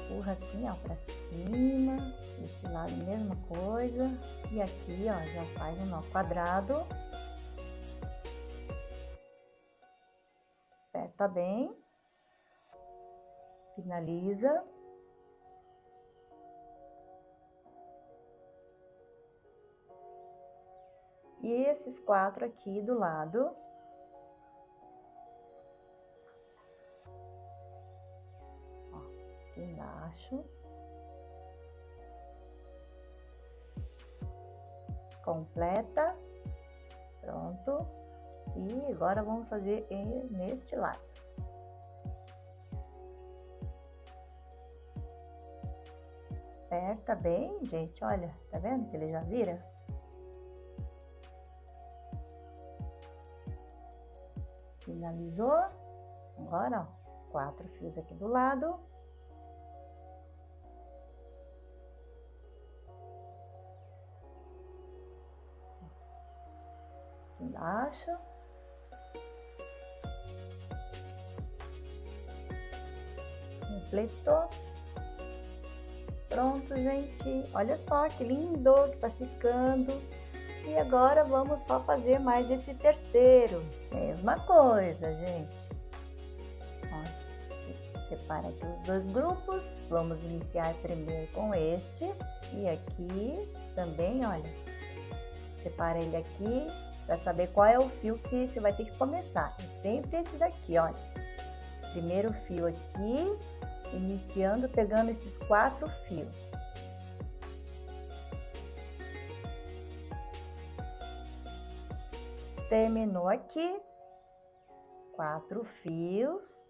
Empurra assim, ó, pra cima. Desse lado, mesma coisa. E aqui, ó, já faz um nó quadrado. Aperta bem. Finaliza. E esses 4 aqui do lado. Ó, aqui embaixo. Completa. Pronto. E agora vamos fazer neste lado. Aperta bem, gente, olha, tá vendo que ele já vira? Finalizou. Agora, ó, 4 fios aqui do lado. Embaixo. Completou. Pronto, gente. Olha só que lindo que tá ficando. E agora vamos só fazer mais esse terceiro. Mesma coisa, gente. Ó, separa aqui os 2 grupos. Vamos iniciar primeiro com este. E aqui também, olha. Separa ele aqui para saber qual é o fio que você vai ter que começar. É sempre esse daqui, olha. Primeiro fio aqui. Iniciando, pegando esses 4 fios. Terminou aqui, 4 fios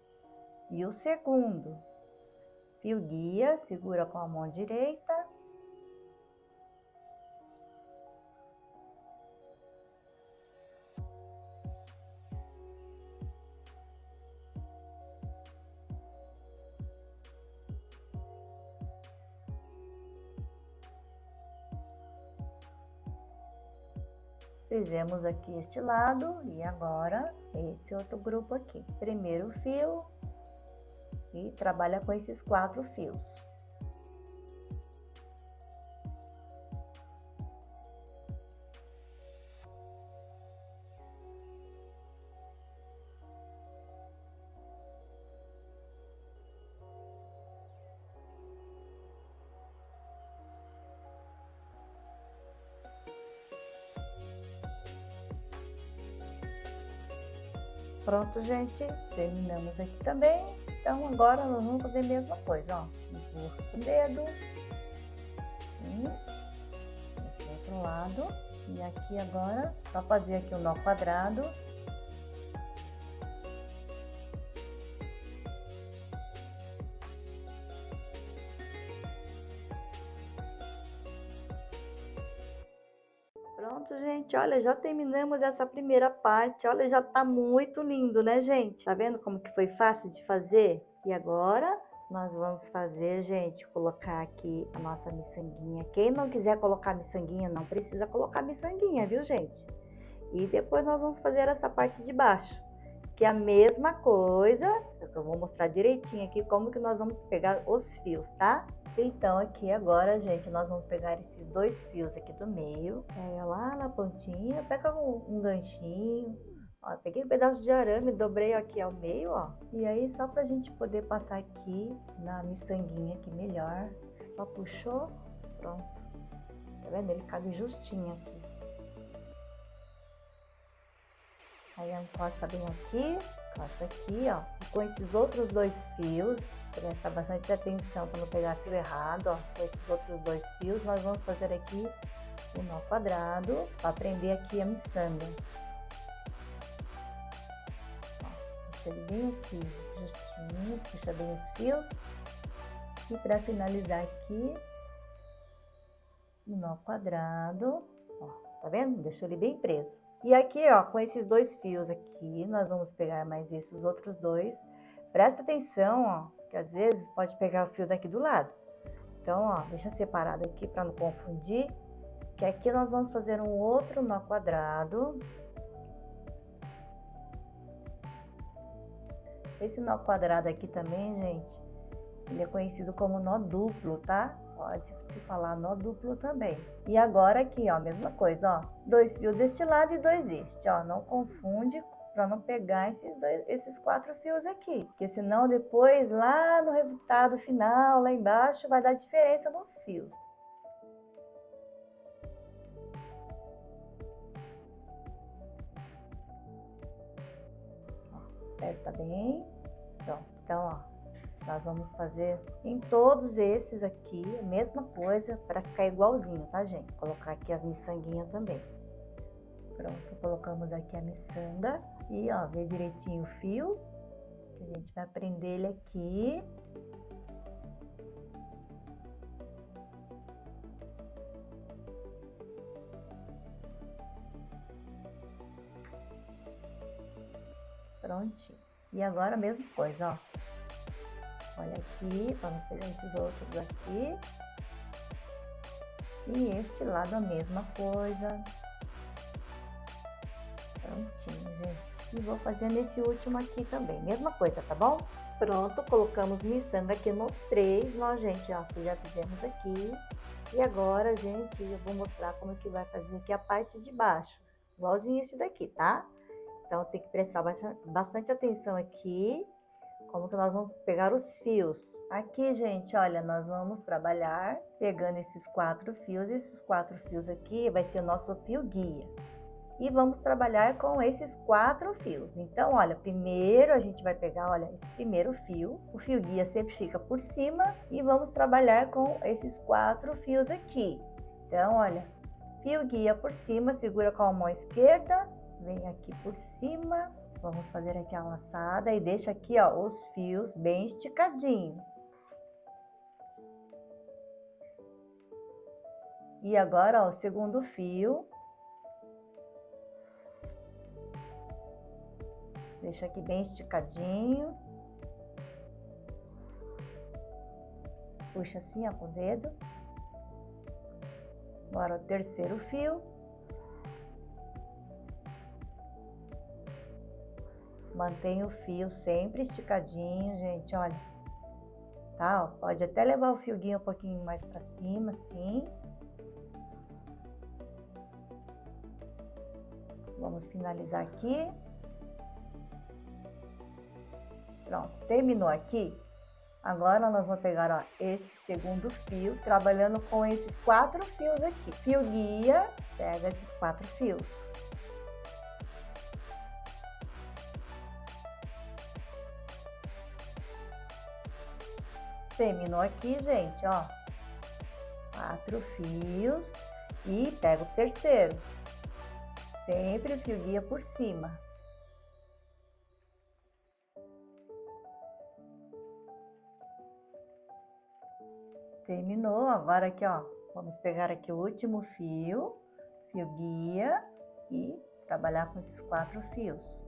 e o segundo. fio guia, segura com a mão direita. Fizemos aqui este lado e agora esse outro grupo aqui. Primeiro fio e trabalha com esses 4 fios. Pronto, gente, terminamos aqui também. Então, agora nós vamos fazer a mesma coisa, ó. Empurra com o dedo. Esse outro lado. E aqui agora, só fazer aqui o nó quadrado. Pronto, gente, olha, já terminamos essa primeira parte, olha, já tá muito lindo, né, gente? Tá vendo como que foi fácil de fazer? E agora, nós vamos fazer, gente, colocar aqui a nossa miçanguinha. Quem não quiser colocar miçanguinha, não precisa colocar miçanguinha, viu, gente? E depois nós vamos fazer essa parte de baixo, que é a mesma coisa, eu vou mostrar direitinho aqui como que nós vamos pegar os fios, tá? Então, aqui agora, gente, nós vamos pegar esses 2 fios aqui do meio, pega lá na pontinha, pega um ganchinho, ó, peguei um pedaço de arame, dobrei aqui ao meio, ó, e aí só pra gente poder passar aqui na miçanguinha aqui melhor, só puxou, pronto, tá vendo? Ele cabe justinho aqui. Aí encosta bem aqui, encosta aqui, ó, e com esses outros 2 fios, presta bastante atenção para não pegar fio errado, ó. Com esses outros 2 fios, nós vamos fazer aqui o nó quadrado para prender aqui a miçanga. Ó, puxa ele bem aqui, justinho, puxa bem os fios. E para finalizar aqui, o nó quadrado, ó, tá vendo? Deixou ele bem preso. E aqui, ó, com esses 2 fios aqui, nós vamos pegar mais esses outros 2. Presta atenção, ó, que às vezes pode pegar o fio daqui do lado. Então, ó, deixa separado aqui para não confundir, que aqui nós vamos fazer um outro nó quadrado. Esse nó quadrado aqui também, gente, ele é conhecido como nó duplo, tá? Pode se falar nó duplo também. E agora aqui, ó, mesma coisa, ó, 2 fios deste lado e 2 deste, ó, não confunde para não pegar esses 4 fios aqui, porque senão depois lá no resultado final, lá embaixo, vai dar diferença nos fios. Ó, aperta bem, pronto, então, ó. Nós vamos fazer em todos esses aqui a mesma coisa para ficar igualzinho, tá, gente? Vou colocar aqui as miçanguinhas também. Pronto, colocamos aqui a miçanga e, ó, vê direitinho o fio. A gente vai prender ele aqui. Prontinho. E agora a mesma coisa, ó. Olha aqui, vamos pegar esses outros aqui. E este lado a mesma coisa. Prontinho, gente. E vou fazer nesse último aqui também, mesma coisa, tá bom? Pronto, colocamos miçanga aqui nos 3 nós, gente, ó, que já fizemos aqui. E agora, gente, eu vou mostrar como que vai fazer aqui a parte de baixo. Igualzinho esse daqui, tá? Então, tem que prestar bastante atenção aqui. Como que nós vamos pegar os fios. Aqui, gente, olha, nós vamos trabalhar pegando esses 4 fios. Esses 4 fios aqui vai ser o nosso fio guia. E vamos trabalhar com esses 4 fios. Então, olha, primeiro a gente vai pegar, olha, esse primeiro fio. O fio guia sempre fica por cima. E vamos trabalhar com esses 4 fios aqui. Então, olha, fio guia por cima, segura com a mão esquerda. Vem aqui por cima. Vamos fazer aqui a laçada e deixa aqui, ó, os fios bem esticadinho. E agora, ó, o segundo fio. Deixa aqui bem esticadinho. Puxa assim, ó, com o dedo. Agora o terceiro fio. Mantenha o fio sempre esticadinho, gente, olha. Tá, ó, pode até levar o fio guia um pouquinho mais pra cima, assim. Vamos finalizar aqui. Pronto, terminou aqui. Agora nós vamos pegar, ó, esse segundo fio, trabalhando com esses 4 fios aqui. Fio guia, pega esses 4 fios. Terminou aqui, gente, ó. 4 fios e pega o terceiro. Sempre o fio guia por cima. Terminou, agora aqui, ó, vamos pegar aqui o último fio guia e trabalhar com esses 4 fios.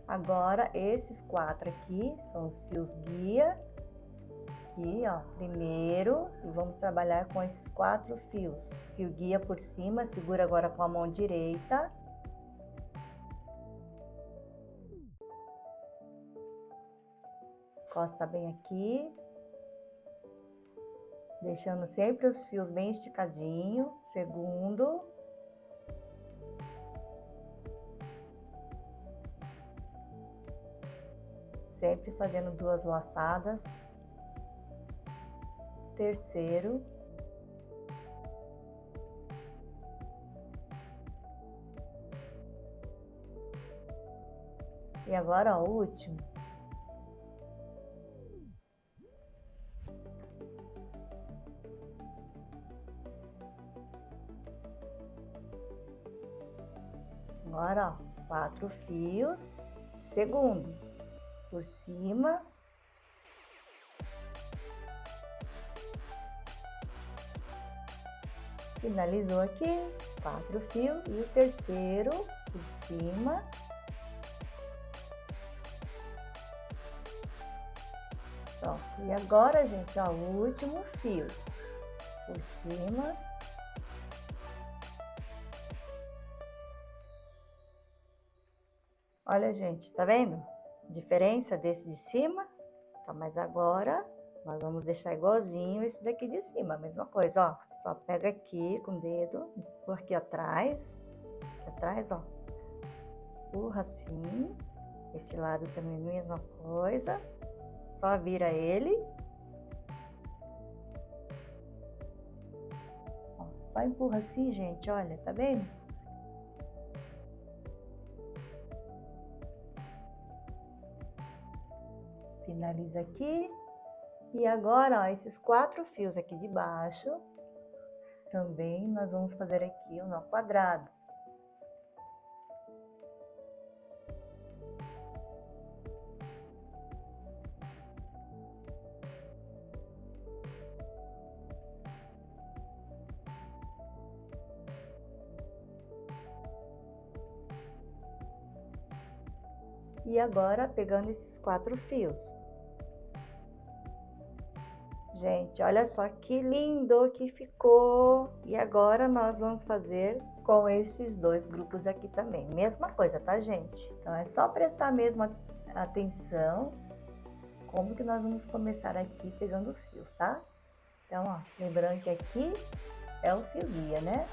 Agora, esses 4 aqui são os fios guia, aqui, ó, primeiro, e vamos trabalhar com esses 4 fios. Fio guia por cima, segura agora com a mão direita. Encosta bem aqui, deixando sempre os fios bem esticadinho. Segundo. Sempre fazendo 2 laçadas. Terceiro. E agora, ó, o último. Agora, ó, 4 fios, segundo, por cima. Finalizou aqui, 4 fios e o terceiro por cima. Pronto, e agora, gente, ó, o último fio por cima. Olha, gente, tá vendo? Diferença desse de cima, tá? Mas agora nós vamos deixar igualzinho esse daqui de cima, a mesma coisa, ó. Só pega aqui com o dedo, por aqui atrás, ó. Empurra assim. Esse lado também a mesma coisa. Só vira ele. Ó, só empurra assim, gente, olha, tá vendo? Finaliza aqui. E agora, ó, esses 4 fios aqui de baixo, também nós vamos fazer aqui o nó quadrado. E agora, pegando esses 4 fios. Gente, olha só que lindo que ficou! E agora nós vamos fazer com esses 2 grupos aqui também. Mesma coisa, tá, gente? Então, é só prestar mesmo atenção como que nós vamos começar aqui pegando os fios, tá? Então, ó, lembrando que aqui é o fio guia, né?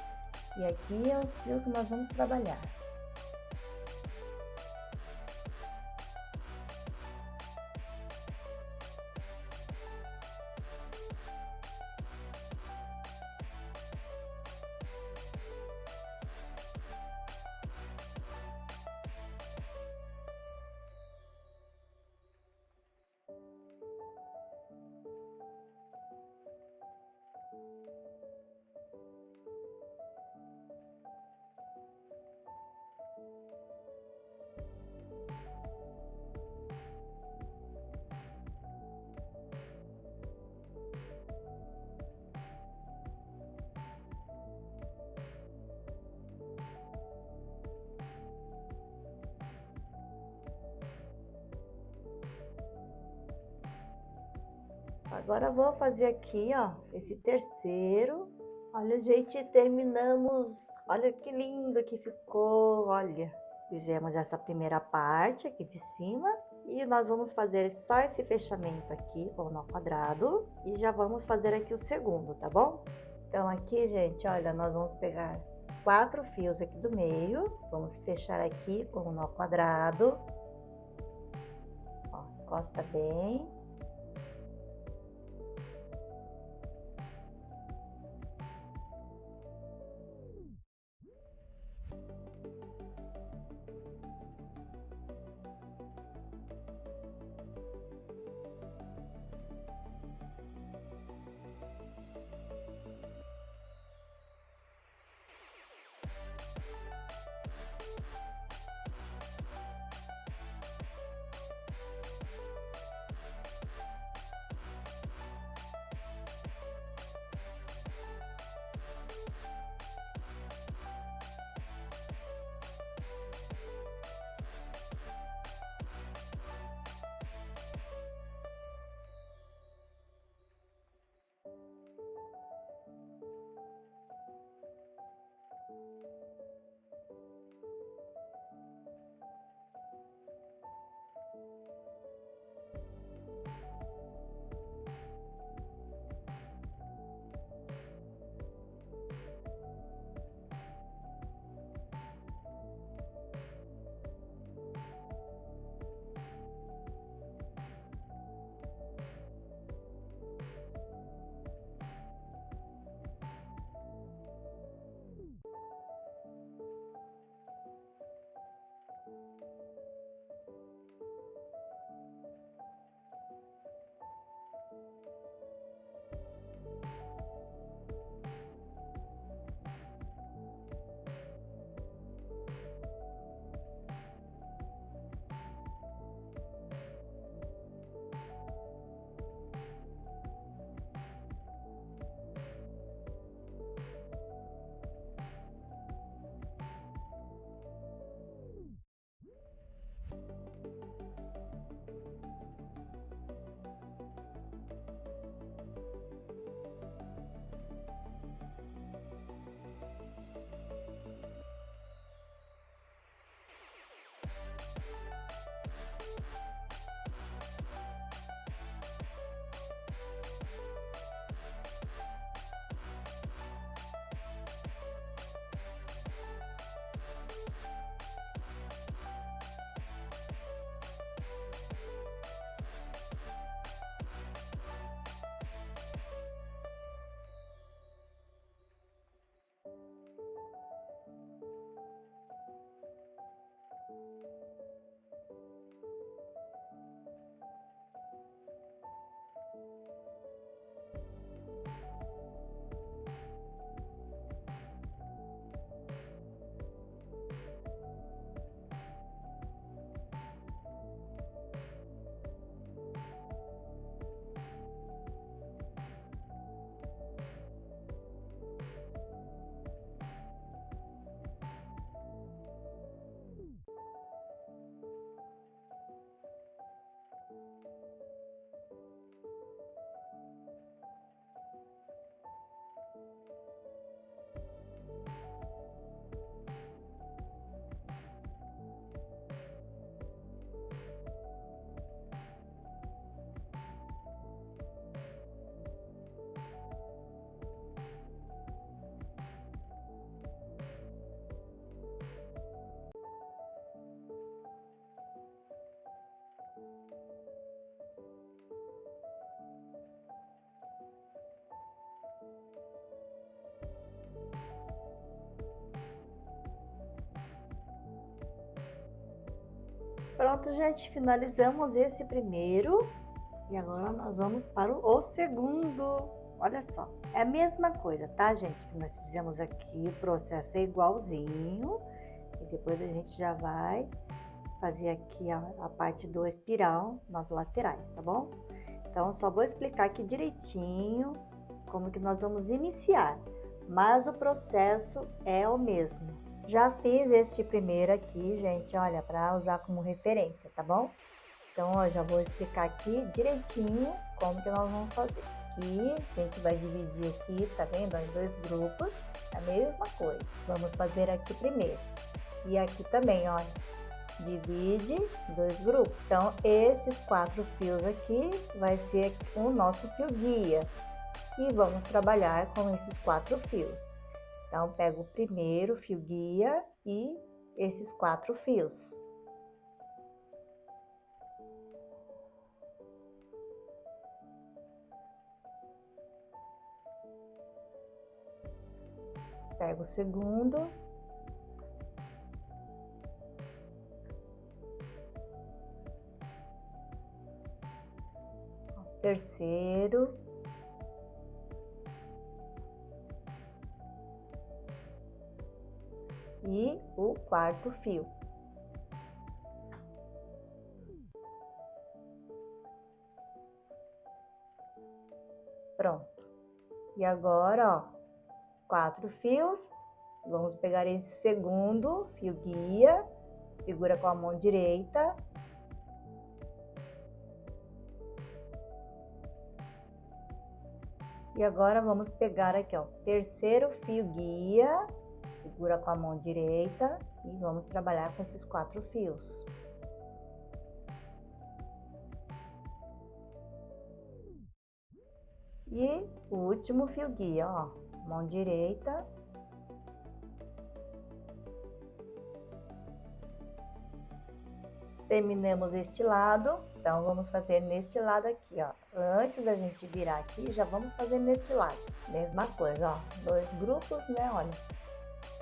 E aqui é os fios que nós vamos trabalhar. Agora eu vou fazer aqui, ó, esse terceiro. Olha, gente, terminamos. Olha que lindo que ficou, olha. Fizemos essa primeira parte aqui de cima e nós vamos fazer só esse fechamento aqui com o nó quadrado e já vamos fazer aqui o segundo, tá bom? Então aqui, gente, olha, nós vamos pegar 4 fios aqui do meio, vamos fechar aqui com o nó quadrado, ó, encosta bem. Pronto, gente, finalizamos esse primeiro e agora nós vamos para o segundo. Olha só, é a mesma coisa, tá, gente? Que nós fizemos aqui, o processo é igualzinho e depois a gente já vai fazer aqui a parte do espiral nas laterais, tá bom? Então, só vou explicar aqui direitinho como que nós vamos iniciar, mas o processo é o mesmo. Já fiz este primeiro aqui, gente, olha, para usar como referência, tá bom? Então, ó, já vou explicar aqui direitinho como que nós vamos fazer. Aqui, a gente vai dividir aqui, tá vendo? Ó, em 2 grupos, a mesma coisa. Vamos fazer aqui primeiro. E aqui também, olha, divide em 2 grupos. Então, esses 4 fios aqui vai ser o nosso fio guia. E vamos trabalhar com esses 4 fios. Então, pego o primeiro fio guia e esses 4 fios. Pego o segundo. Terceiro. E o 4º fio. Pronto. E agora, ó, 4 fios. Vamos pegar esse segundo fio guia, segura com a mão direita. E agora vamos pegar aqui, ó, terceiro fio guia, segura com a mão direita e vamos trabalhar com esses 4 fios. E o último fio guia, ó, mão direita. Terminamos este lado, então vamos fazer neste lado aqui, ó. Antes da gente virar aqui, já vamos fazer neste lado. Mesma coisa, ó, 2 grupos, né, olha.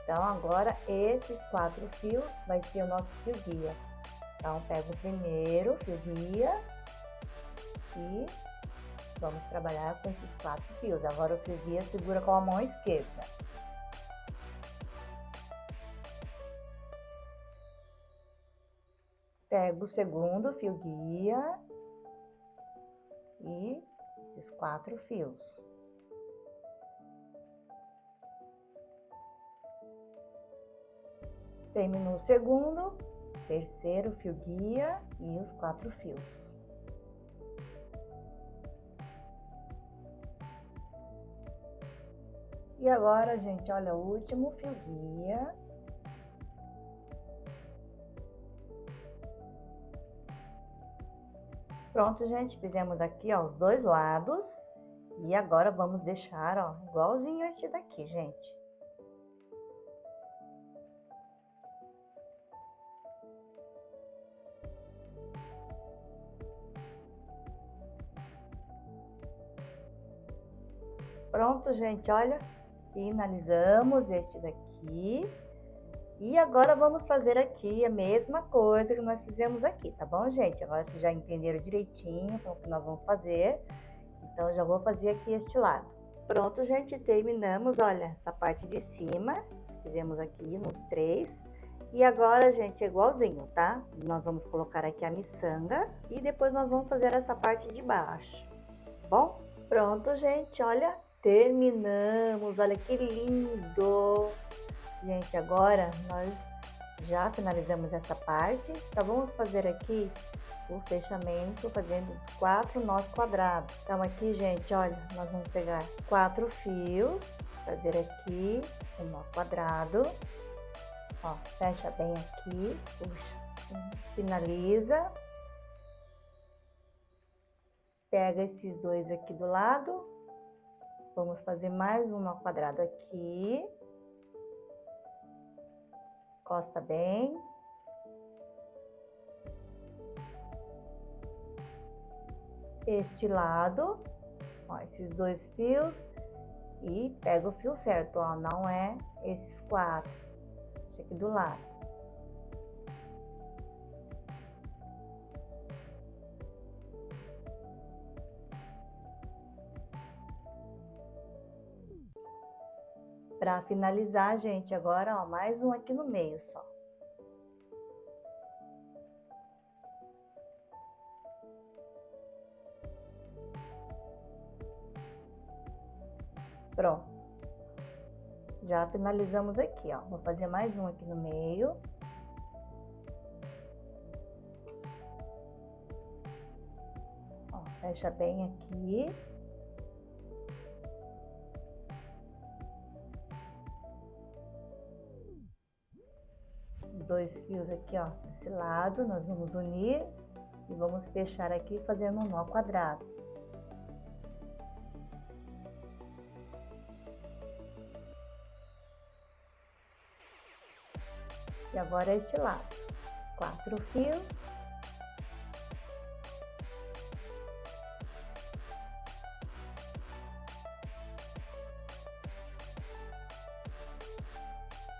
Então, agora, esses 4 fios vai ser o nosso fio guia. Então, pego o primeiro fio guia e vamos trabalhar com esses 4 fios. Agora, o fio guia segura com a mão esquerda. Pego o segundo fio guia e esses 4 fios. Terminou o segundo, terceiro fio guia e os 4 fios. E agora, gente, olha o último fio guia. Pronto, gente, fizemos aqui, ó, os 2 lados. E agora vamos deixar, ó, igualzinho este daqui, gente. Pronto, gente, olha, finalizamos este daqui. E agora vamos fazer aqui a mesma coisa que nós fizemos aqui, tá bom, gente? Agora vocês já entenderam direitinho o que nós vamos fazer. Então, eu já vou fazer aqui este lado. Pronto, gente, terminamos, olha, essa parte de cima. Fizemos aqui nos 3. E agora, gente, é igualzinho, tá? Nós vamos colocar aqui a miçanga e depois nós vamos fazer essa parte de baixo, tá bom? Pronto, gente, olha, terminamos, olha que lindo! Gente, agora nós já finalizamos essa parte, só vamos fazer aqui o fechamento fazendo 4 nós quadrados. Então aqui, gente, olha, nós vamos pegar 4 fios, fazer aqui um nó quadrado, ó, fecha bem aqui, puxa, finaliza, pega esses 2 aqui do lado, vamos fazer mais um nó quadrado aqui, encosta bem. Este lado, ó, esses 2 fios e pega o fio certo, ó, não é esses 4, deixa aqui do lado. Para finalizar, gente, agora, ó, mais um aqui no meio só. Pronto. Já finalizamos aqui, ó. Vou fazer mais um aqui no meio. Fecha bem aqui. Dois fios aqui, ó, desse lado, nós vamos unir e vamos fechar aqui fazendo um nó quadrado. E agora este lado, 4 fios.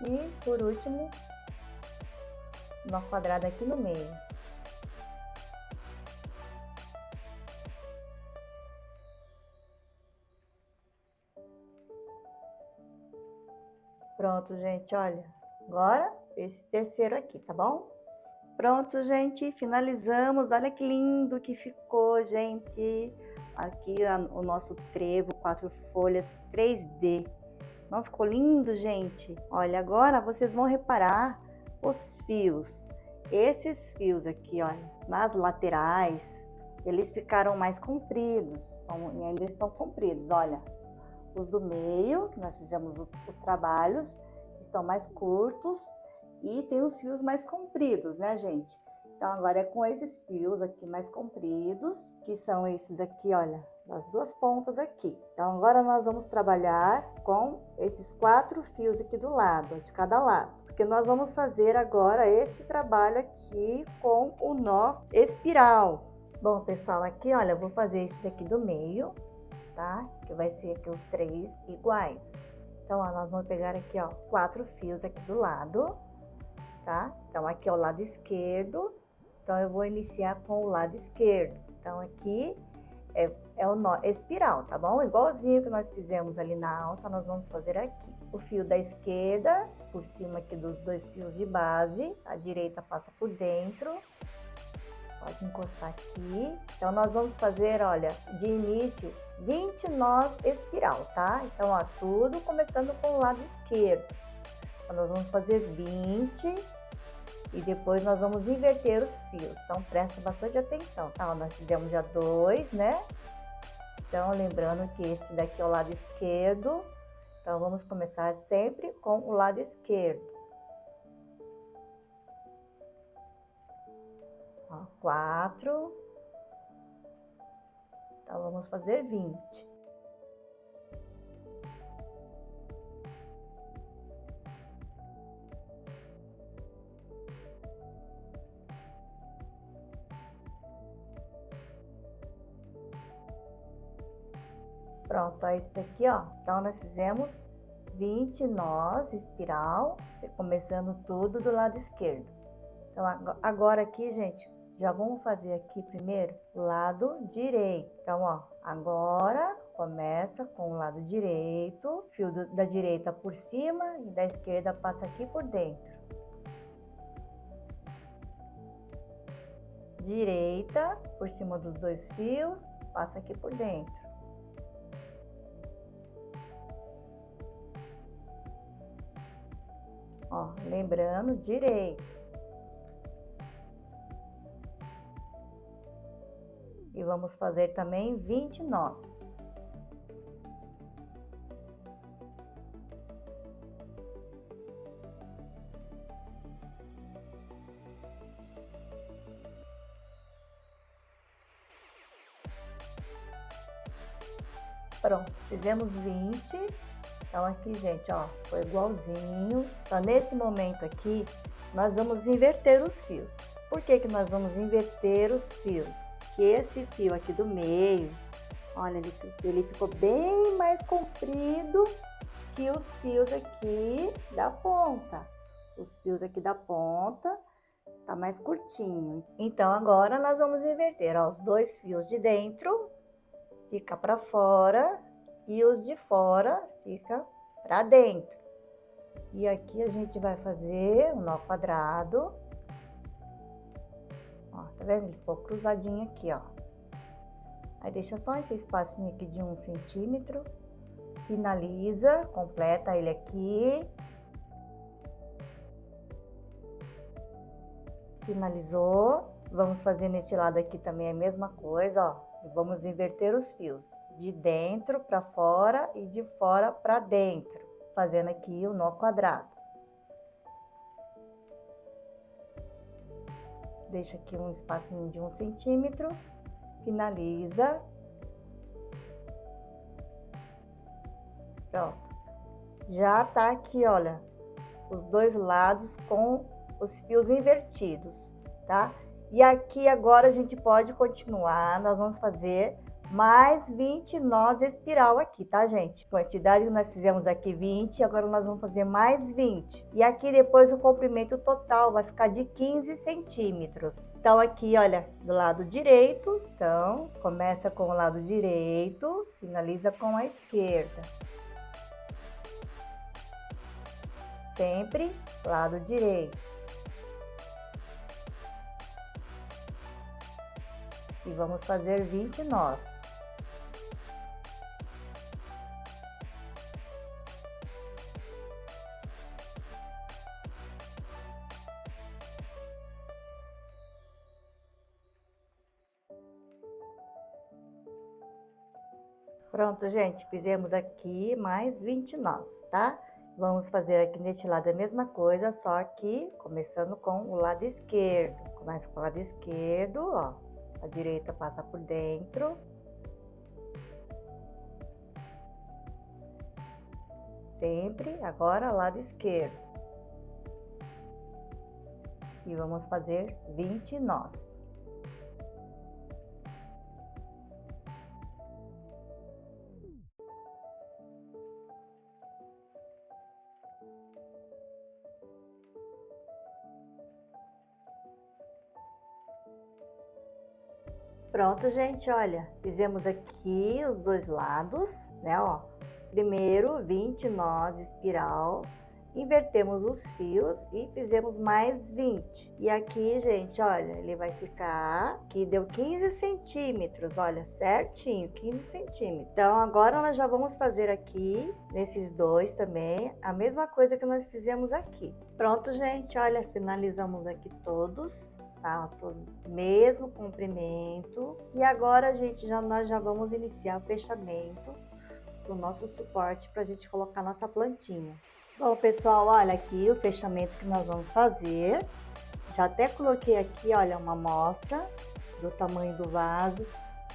E por último, nó quadrado aqui no meio. Pronto, gente, olha. Agora, esse terceiro aqui, tá bom? Pronto, gente, finalizamos. Olha que lindo que ficou, gente. Aqui o nosso trevo, 4 folhas 3D. Não ficou lindo, gente? Olha, agora vocês vão reparar os fios. Esses fios aqui, olha, nas laterais, eles ficaram mais compridos. E ainda estão compridos, olha. Os do meio, que nós fizemos os trabalhos, estão mais curtos. E tem os fios mais compridos, né, gente? Então, agora é com esses fios aqui mais compridos, que são esses aqui, olha, das duas pontas aqui. Então, agora nós vamos trabalhar com esses 4 fios aqui do lado, de cada lado. Porque nós vamos fazer agora este trabalho aqui com o nó espiral. Bom, pessoal, aqui, olha, eu vou fazer esse daqui do meio, tá? Que vai ser aqui os 3 iguais. Então, ó, nós vamos pegar aqui, ó, 4 fios aqui do lado. Tá? Então, aqui é o lado esquerdo, então eu vou iniciar com o lado esquerdo. Então, aqui é o nó espiral, tá bom? Igualzinho que nós fizemos ali na alça, nós vamos fazer aqui. O fio da esquerda, por cima aqui dos 2 fios de base, a direita passa por dentro. Pode encostar aqui. Então, nós vamos fazer, olha, de início, 20 nós espiral, tá? Então, ó, tudo começando com o lado esquerdo. Então, nós vamos fazer 20 e depois nós vamos inverter os fios. Então, presta bastante atenção, tá? Nós fizemos já 2, né? Então, lembrando que este daqui é o lado esquerdo. Então, vamos começar sempre com o lado esquerdo. Ó, 4. Então, vamos fazer 20. Pronto, ó, esse daqui, ó. Então, nós fizemos 20 nós, espiral, começando tudo do lado esquerdo. Então, agora aqui, gente, já vamos fazer aqui primeiro o lado direito. Então, ó, agora começa com o lado direito, fio da direita por cima e da esquerda passa aqui por dentro. Direita, por cima dos 2 fios, passa aqui por dentro. Ó, lembrando, direito. E vamos fazer também 20 nós. Pronto, fizemos 20. Então, aqui, gente, ó, foi igualzinho. Então, nesse momento aqui, nós vamos inverter os fios. Por que que nós vamos inverter os fios? Que esse fio aqui do meio, olha, ele ficou bem mais comprido que os fios aqui da ponta. Os fios aqui da ponta tá mais curtinho. Então, agora nós vamos inverter, ó, os 2 fios de dentro fica para fora e os de fora fica para dentro. E aqui a gente vai fazer um nó quadrado. Ó, tá vendo? Ele ficou cruzadinho aqui, ó. Aí deixa só esse espacinho aqui de 1 centímetro. Finaliza, completa ele aqui. Finalizou. Vamos fazer neste lado aqui também a mesma coisa, ó. E vamos inverter os fios, de dentro para fora e de fora para dentro, fazendo aqui o nó quadrado. Deixa aqui um espacinho de 1 centímetro, finaliza. Pronto. Já tá aqui, olha, os dois lados com os fios invertidos, tá? E aqui agora a gente pode continuar, nós vamos fazer mais 20 nós espiral aqui, tá, gente? Quantidade que nós fizemos aqui 20, agora nós vamos fazer mais 20. E aqui depois o comprimento total vai ficar de 15 centímetros. Então aqui, olha, do lado direito, então começa com o lado direito, finaliza com a esquerda. Sempre lado direito. E vamos fazer 20 nós. Pronto, gente, fizemos aqui mais 20 nós, tá? Vamos fazer aqui neste lado a mesma coisa, só que começando com o lado esquerdo. Começa com o lado esquerdo, ó. A direita passa por dentro. Sempre, agora lado esquerdo. E vamos fazer 20 nós. Pronto, gente, olha, fizemos aqui os dois lados, né, ó. Primeiro 20 nós espiral, invertemos os fios e fizemos mais 20. E aqui, gente, olha, ele vai ficar, aqui deu 15 centímetros, olha, certinho, 15 centímetros. Então, agora nós já vamos fazer aqui, nesses dois também, a mesma coisa que nós fizemos aqui. Pronto, gente, olha, finalizamos aqui todos. Tá, todos mesmo comprimento. E agora, gente, nós já vamos iniciar o fechamento do nosso suporte para a gente colocar nossa plantinha. Bom, pessoal, olha aqui o fechamento que nós vamos fazer. Já até coloquei aqui, olha, uma amostra do tamanho do vaso.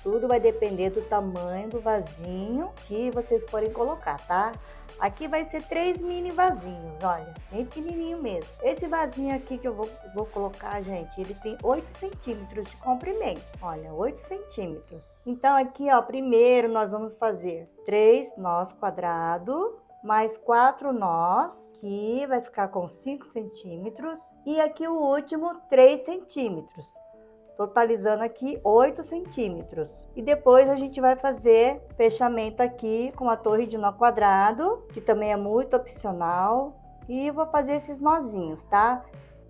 Tudo vai depender do tamanho do vasinho que vocês forem colocar, tá? Aqui vai ser 3 mini vasinhos, olha, bem pequenininho mesmo. Esse vasinho aqui que eu vou colocar, gente, ele tem 8 centímetros de comprimento, olha, 8 centímetros. Então aqui, ó, primeiro nós vamos fazer 3 nós quadrados, mais 4 nós, que vai ficar com 5 centímetros. E aqui o último, 3 centímetros. Totalizando aqui 8 centímetros. E depois a gente vai fazer fechamento aqui com a torre de nó quadrado, que também é muito opcional. E vou fazer esses nozinhos, tá?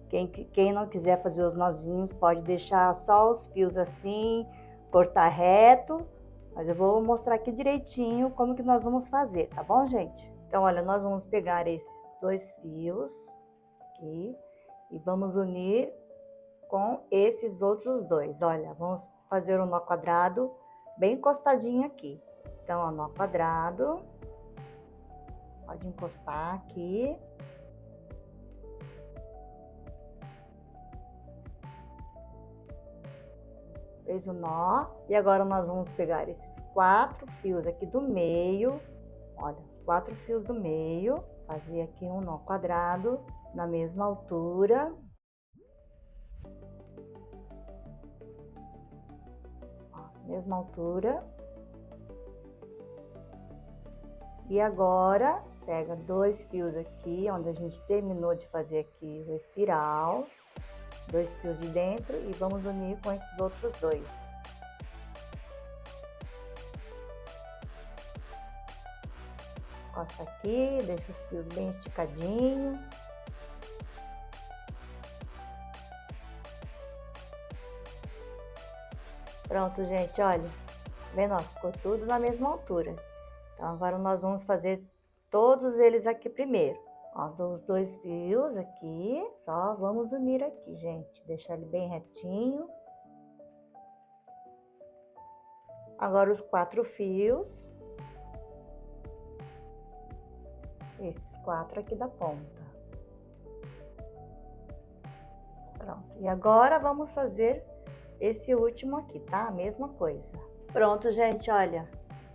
Quem não quiser fazer os nozinhos, pode deixar só os fios assim, cortar reto. Mas eu vou mostrar aqui direitinho como que nós vamos fazer, tá bom, gente? Então, olha, nós vamos pegar esses dois fios aqui e vamos unir com esses outros dois. Olha, vamos fazer um nó quadrado bem encostadinho aqui. Então, ó, nó quadrado, pode encostar aqui. Fez o nó. E agora nós vamos pegar esses 4 fios aqui do meio. Olha, os 4 fios do meio. Fazer aqui um nó quadrado na mesma altura. Mesma altura. E agora, pega 2 fios aqui, onde a gente terminou de fazer aqui o espiral. 2 fios de dentro e vamos unir com esses outros 2. Encosta aqui, deixa os fios bem esticadinhos. Pronto, gente, olha, vendo, ó, ficou tudo na mesma altura. Então, agora nós vamos fazer todos eles aqui primeiro. Ó, os 2 fios aqui, só vamos unir aqui, gente, deixar ele bem retinho. Agora os 4 fios. Esses 4 aqui da ponta. Pronto. E agora vamos fazer esse último aqui, tá? A mesma coisa. Pronto, gente, olha.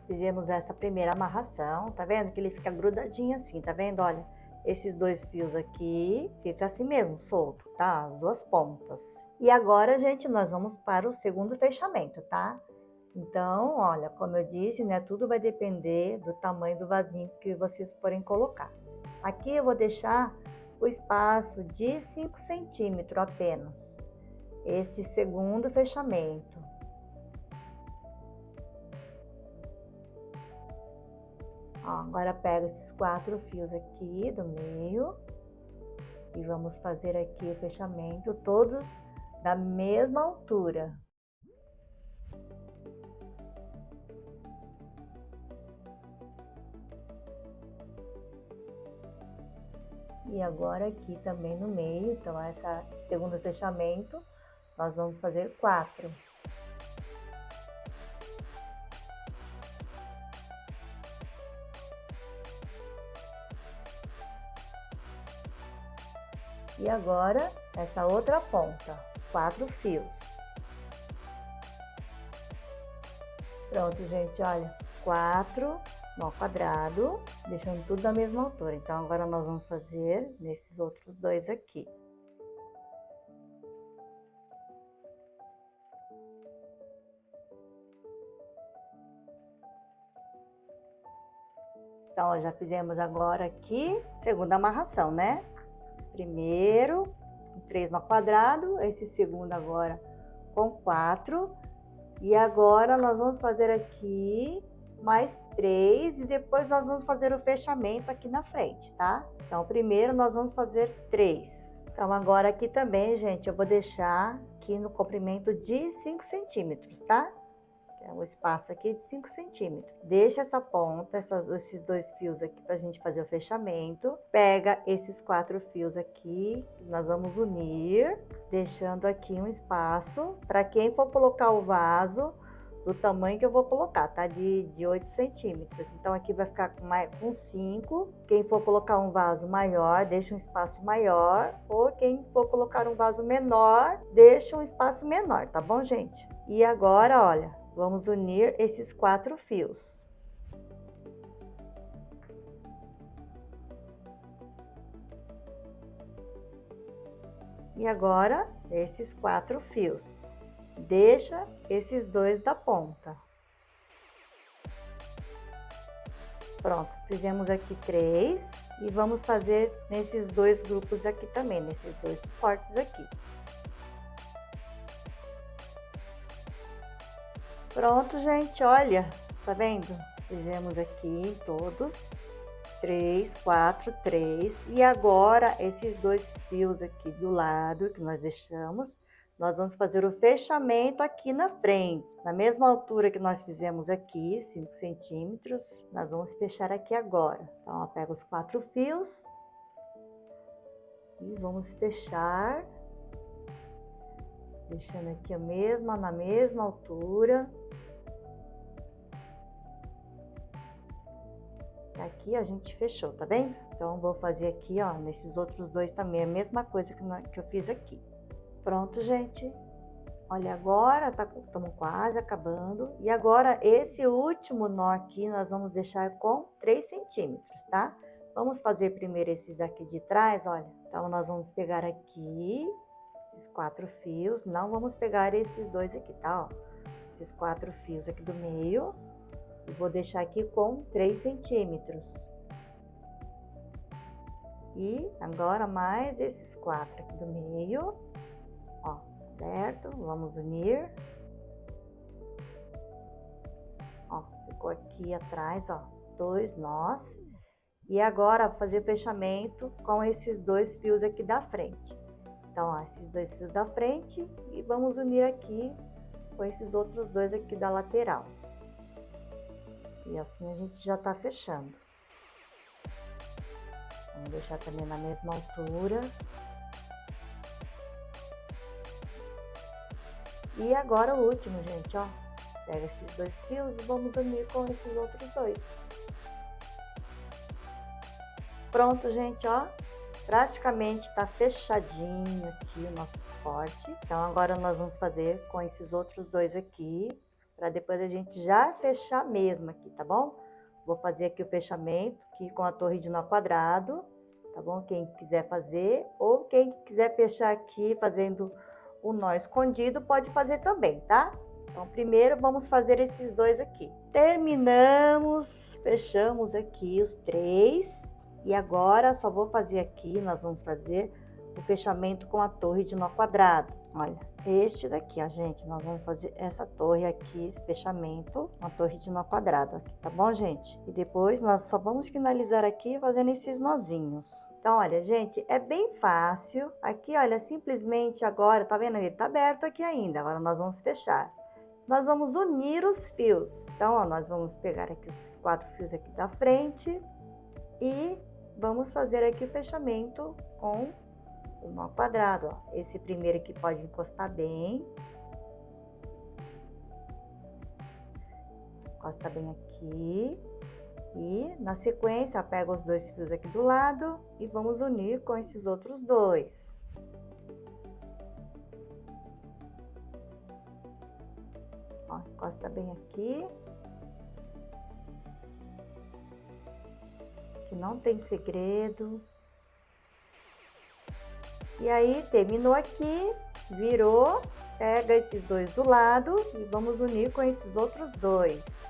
Fizemos essa primeira amarração, tá vendo? Que ele fica grudadinho assim, tá vendo? Olha, esses 2 fios aqui, fica assim mesmo, solto, tá? As 2 pontas. E agora, gente, nós vamos para o segundo fechamento, tá? Então, olha, como eu disse, né? Tudo vai depender do tamanho do vasinho que vocês forem colocar. Aqui eu vou deixar o espaço de 5 centímetros apenas. Esse segundo fechamento. Ó, agora pega esses 4 fios aqui do meio e vamos fazer aqui o fechamento, todos da mesma altura. E agora aqui também no meio, então esse segundo fechamento, nós vamos fazer 4. E agora, essa outra ponta, 4 fios. Pronto, gente, olha, 4 nó quadrado, deixando tudo da mesma altura. Então, agora nós vamos fazer nesses outros 2 aqui. Então, ó, já fizemos agora aqui, segunda amarração, né? Primeiro, 3 nó quadrado, esse segundo agora com 4. E agora nós vamos fazer aqui mais 3 e depois nós vamos fazer o fechamento aqui na frente, tá? Então, primeiro nós vamos fazer 3. Então, agora aqui também, gente, eu vou deixar aqui no comprimento de 5 centímetros, tá? É um espaço aqui de 5 centímetros. Deixa essa ponta, esses 2 fios aqui pra gente fazer o fechamento. Pega esses 4 fios aqui, nós vamos unir, deixando aqui um espaço para quem for colocar o vaso do tamanho que eu vou colocar, tá? De 8 centímetros. Então, aqui vai ficar com 5. Quem for colocar um vaso maior, deixa um espaço maior. Ou quem for colocar um vaso menor, deixa um espaço menor, tá bom, gente? E agora, olha, vamos unir esses 4 fios. E agora, esses 4 fios. Deixa esses 2 da ponta. Pronto, fizemos aqui 3 e vamos fazer nesses 2 grupos aqui também, nesses 2 suportes aqui. Pronto, gente, olha, tá vendo? Fizemos aqui todos, 3, 4, 3. E agora, esses 2 fios aqui do lado que nós deixamos, nós vamos fazer o fechamento aqui na frente. Na mesma altura que nós fizemos aqui, 5 centímetros, nós vamos fechar aqui agora. Então, ó, pega os 4 fios e vamos fechar, deixando aqui na mesma altura. Aqui a gente fechou, tá vendo? Então, vou fazer aqui, ó, nesses outros 2 também, a mesma coisa que eu fiz aqui. Pronto, gente. Olha, agora estamos quase acabando. E agora, esse último nó aqui, nós vamos deixar com 3 centímetros, tá? Vamos fazer primeiro esses aqui de trás, olha. Então, nós vamos pegar aqui esses 4 fios. Não vamos pegar esses 2 aqui, tá? Ó, esses 4 fios aqui do meio. E vou deixar aqui com 3 centímetros. E agora, mais esses 4 aqui do meio. Ó, certo? Vamos unir. Ó, ficou aqui atrás, ó, 2 nós. E agora, fazer o fechamento com esses 2 fios aqui da frente. Então, ó, esses 2 fios da frente e vamos unir aqui com esses outros 2 aqui da lateral. E assim a gente já tá fechando. Vamos deixar também na mesma altura. E agora o último, gente, ó. Pega esses 2 fios e vamos unir com esses outros 2. Pronto, gente, ó. Praticamente tá fechadinho aqui o nosso suporte. Então, agora nós vamos fazer com esses outros 2 aqui, para depois a gente já fechar mesmo aqui, tá bom? Vou fazer aqui o fechamento aqui com a torre de nó quadrado, tá bom? Quem quiser fazer, ou quem quiser fechar aqui fazendo o nó escondido, pode fazer também, tá? Então, primeiro vamos fazer esses 2 aqui. Terminamos, fechamos aqui os 3. E agora, só vou fazer aqui, nós vamos fazer o fechamento com a torre de nó quadrado. Olha, este daqui, ó, gente, nós vamos fazer essa torre aqui, esse fechamento com a torre de nó quadrado, aqui, tá bom, gente? E depois nós só vamos finalizar aqui fazendo esses nozinhos. Então, olha, gente, é bem fácil. Aqui, olha, simplesmente agora, tá vendo? Ele tá aberto aqui ainda, agora nós vamos fechar. Nós vamos unir os fios. Então, ó, nós vamos pegar aqui esses 4 fios aqui da frente e vamos fazer aqui o fechamento com o nó quadrado, ó. Esse primeiro aqui pode encostar bem. Encosta bem aqui. E na sequência, pega os 2 fios aqui do lado e vamos unir com esses outros 2. Ó, encosta bem aqui. Que não tem segredo. E aí, terminou aqui, virou, pega esses 2 do lado e vamos unir com esses outros 2.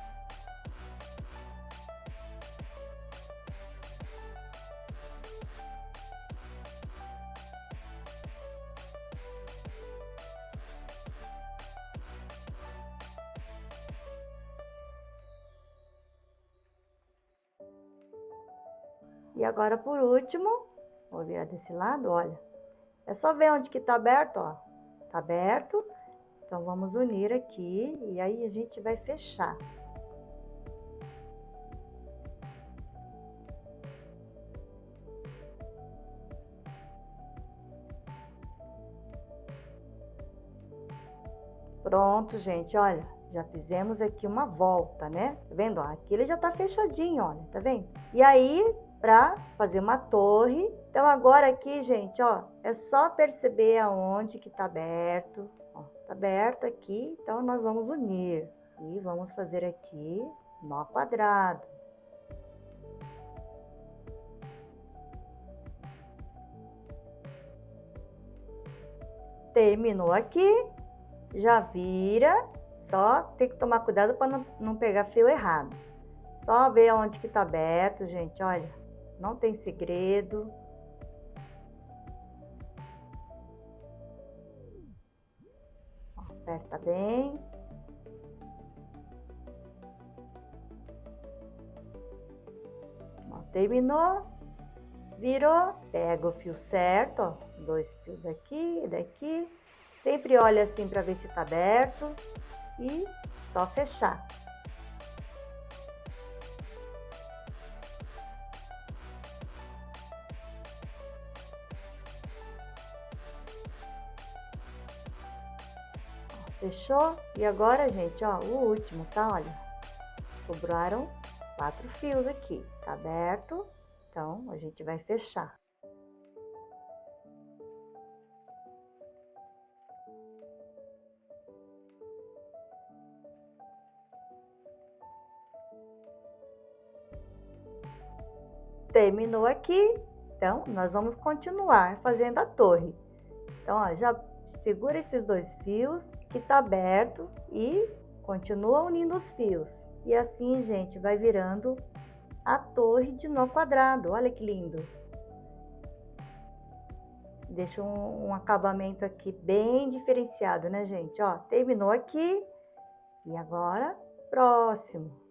E agora, por último, vou virar desse lado, olha. É só ver onde que tá aberto, ó. Tá aberto. Então, vamos unir aqui e aí a gente vai fechar. Pronto, gente, olha. Já fizemos aqui uma volta, né? Tá vendo? Ó, aqui ele já tá fechadinho, olha, tá vendo? E aí, para fazer uma torre. Então, agora aqui, gente, ó, é só perceber aonde que tá aberto. Ó, tá aberto aqui, então nós vamos unir. E vamos fazer aqui nó quadrado. Terminou aqui, já vira, só tem que tomar cuidado para não pegar fio errado. Só ver aonde que tá aberto, gente, olha, não tem segredo. Aperta bem. Ó, terminou, virou, pega o fio certo, ó, 2 fios daqui e daqui. Sempre olha assim para ver se tá aberto e só fechar. Fechou? E agora, gente, ó, o último, tá? Olha, sobraram 4 fios aqui, tá aberto, então a gente vai fechar. Terminou aqui, então nós vamos continuar fazendo a torre. Então, ó, já segura esses 2 fios que tá aberto e continua unindo os fios. E assim, gente, vai virando a torre de nó quadrado. Olha que lindo. Deixa um acabamento aqui bem diferenciado, né, gente? Ó, terminou aqui. E agora, próximo.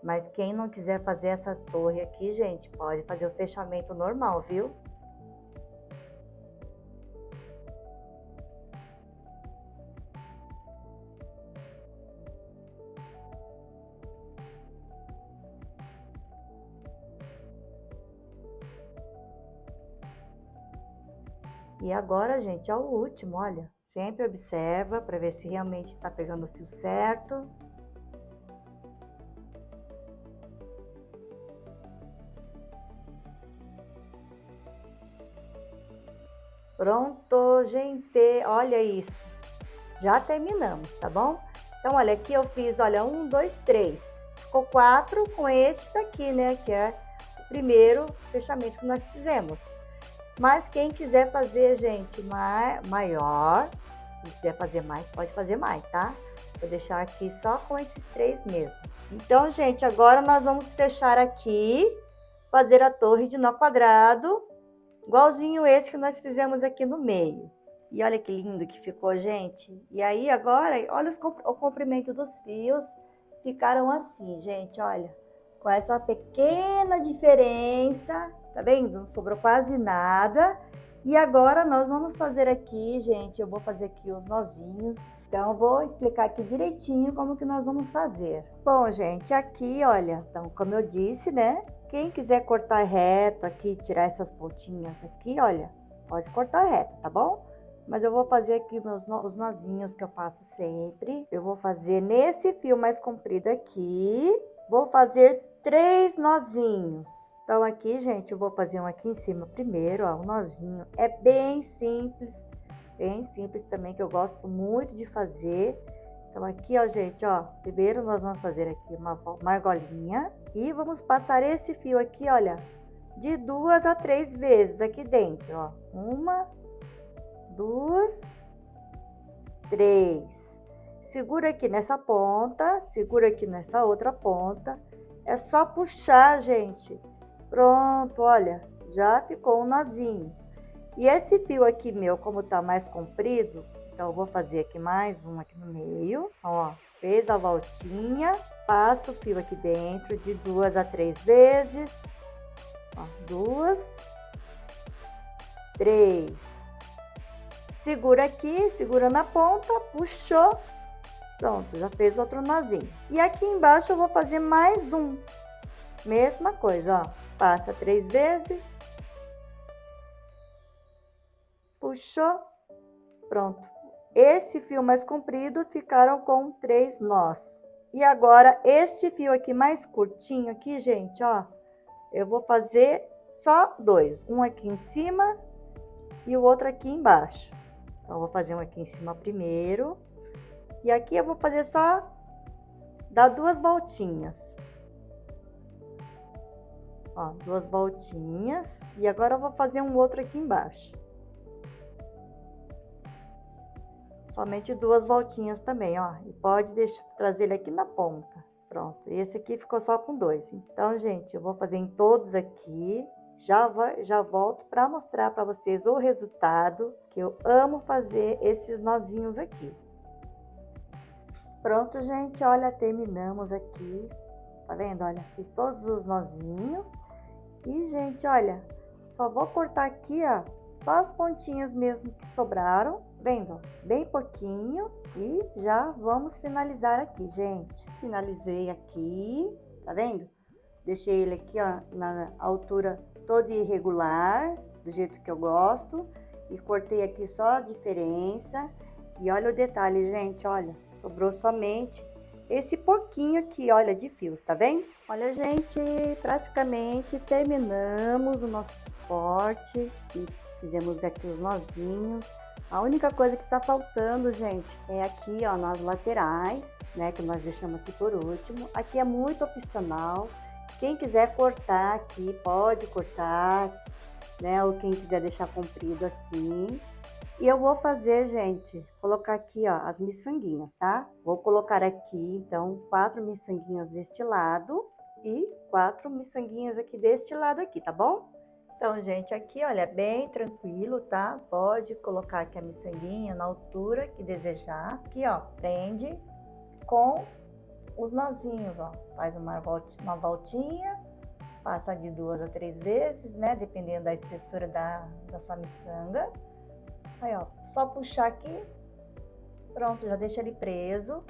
Mas quem não quiser fazer essa torre aqui, gente, pode fazer o fechamento normal, viu? E agora, gente, ó, o último, olha. Sempre observa para ver se realmente está pegando o fio certo. Pronto, gente, olha isso. Já terminamos, tá bom? Então, olha, aqui eu fiz, olha, 1, 2, 3. Ficou 4 com este daqui, né? Que é o primeiro fechamento que nós fizemos. Mas quem quiser fazer, gente, maior, quem quiser fazer mais, pode fazer mais, tá? Vou deixar aqui só com esses 3 mesmo. Então, gente, agora nós vamos fechar aqui, fazer a torre de nó quadrado, igualzinho esse que nós fizemos aqui no meio. E olha que lindo que ficou, gente. E aí, agora, olha o comprimento dos fios. Ficaram assim, gente, olha. Com essa pequena diferença, tá vendo? Não sobrou quase nada. E agora, nós vamos fazer aqui, gente, eu vou fazer aqui os nozinhos. Então, eu vou explicar aqui direitinho como que nós vamos fazer. Bom, gente, aqui, olha, então, como eu disse, né? Quem quiser cortar reto aqui, tirar essas pontinhas aqui, olha, pode cortar reto, tá bom? Mas eu vou fazer aqui os nozinhos que eu faço sempre. Eu vou fazer nesse fio mais comprido aqui. Vou fazer 3 nozinhos. Então, aqui, gente, eu vou fazer um aqui em cima primeiro, ó, um nozinho. É bem simples também, que eu gosto muito de fazer. Então, aqui, ó, gente, ó, primeiro nós vamos fazer aqui uma argolinha. E vamos passar esse fio aqui, olha, de 2 a 3 vezes aqui dentro, ó. 1, 2, 3. Segura aqui nessa ponta, segura aqui nessa outra ponta. É só puxar, gente. Pronto, olha, já ficou um nozinho. E esse fio aqui meu, como tá mais comprido, então eu vou fazer aqui mais um aqui no meio. Ó, fez a voltinha, passo o fio aqui dentro de 2 a 3 vezes. Ó, 2, 3. Segura aqui, segura na ponta, puxou, pronto, já fez outro nozinho. E aqui embaixo eu vou fazer mais um, mesma coisa, ó, passa 3 vezes, puxou, pronto. Esse fio mais comprido ficaram com 3 nós. E agora, este fio aqui mais curtinho aqui, gente, ó, eu vou fazer só 2, um aqui em cima e o outro aqui embaixo. Então, eu vou fazer um aqui em cima primeiro. E aqui eu vou fazer só dar 2 voltinhas. Ó, 2 voltinhas. E agora eu vou fazer um outro aqui embaixo. Somente 2 voltinhas também, ó. E pode trazer ele aqui na ponta. Pronto, esse aqui ficou só com 2. Então, gente, eu vou fazer em todos aqui. Já volto para mostrar para vocês o resultado, que eu amo fazer esses nozinhos aqui. Pronto, gente, olha, terminamos aqui, tá vendo? Olha, fiz todos os nozinhos. E, gente, olha, só vou cortar aqui, ó, só as pontinhas mesmo que sobraram, vendo? Bem pouquinho. E já vamos finalizar aqui, gente. Finalizei aqui, tá vendo? Deixei ele aqui, ó, na altura toda irregular, do jeito que eu gosto. E cortei aqui só a diferença. E olha o detalhe, gente, olha, sobrou somente esse pouquinho aqui, olha, de fios, tá vendo? Olha, gente, praticamente terminamos o nosso suporte. E fizemos aqui os nozinhos. A única coisa que tá faltando, gente, é aqui, ó, nas laterais, né, que nós deixamos aqui por último. Aqui é muito opcional. Quem quiser cortar aqui, pode cortar, né? Ou quem quiser deixar comprido assim. E eu vou fazer, gente, colocar aqui, ó, as miçanguinhas, tá? Vou colocar aqui, então, 4 miçanguinhas deste lado e 4 miçanguinhas aqui deste lado aqui, tá bom? Então, gente, aqui, olha, é bem tranquilo, tá? Pode colocar aqui a miçanguinha na altura que desejar. Aqui, ó, prende com os nozinhos, ó, faz uma voltinha, passa de 2 a 3 vezes, né, dependendo da espessura da sua miçanga. Aí, ó, só puxar aqui, pronto, já deixa ele preso.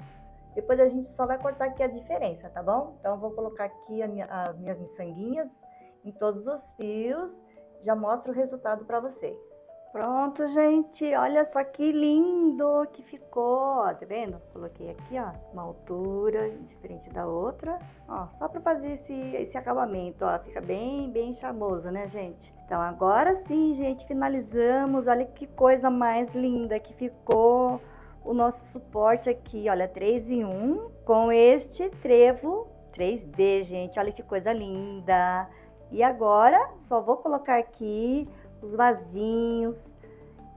Depois a gente só vai cortar aqui a diferença, tá bom? Então, eu vou colocar aqui as minhas miçanguinhas em todos os fios, já mostro o resultado para vocês. Pronto, gente. Olha só que lindo que ficou. Ó, tá vendo? Coloquei aqui, ó, uma altura diferente da outra. Ó, só para fazer esse acabamento, ó. Fica bem charmoso, né, gente? Então, agora sim, gente, finalizamos. Olha que coisa mais linda que ficou o nosso suporte aqui. Olha, 3 em 1 com este trevo 3D, gente. Olha que coisa linda. E agora, só vou colocar aqui os vasinhos.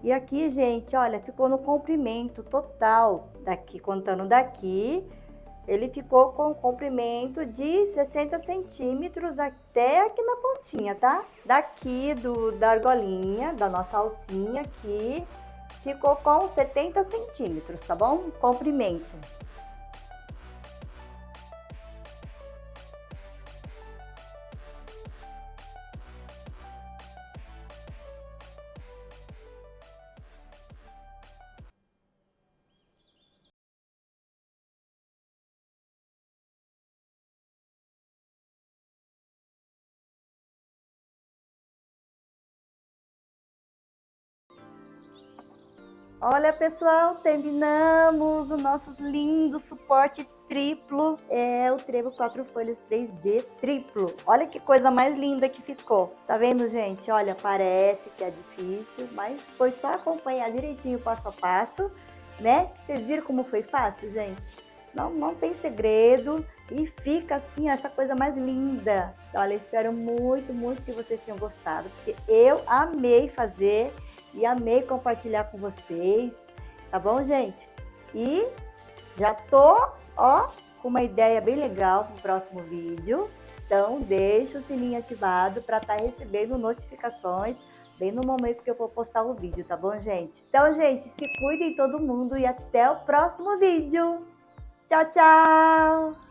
E aqui, gente, olha, ficou no comprimento total, daqui, contando daqui, ele ficou com comprimento de 60 centímetros até aqui na pontinha, tá? Daqui da argolinha, da nossa alcinha aqui, ficou com 70 centímetros, tá bom? Comprimento. Olha, pessoal, terminamos o nosso lindo suporte triplo. É o trevo 4 folhas 3D triplo. Olha que coisa mais linda que ficou. Tá vendo, gente? Olha, parece que é difícil, mas foi só acompanhar direitinho passo a passo, né? Vocês viram como foi fácil, gente? Não tem segredo e fica assim, essa coisa mais linda. Olha, espero muito que vocês tenham gostado, porque eu amei fazer e amei compartilhar com vocês, tá bom, gente? E já tô, ó, com uma ideia bem legal pro próximo vídeo. Então, deixa o sininho ativado para estar recebendo notificações bem no momento que eu vou postar o vídeo, tá bom, gente? Então, gente, se cuidem todo mundo e até o próximo vídeo. Tchau, tchau!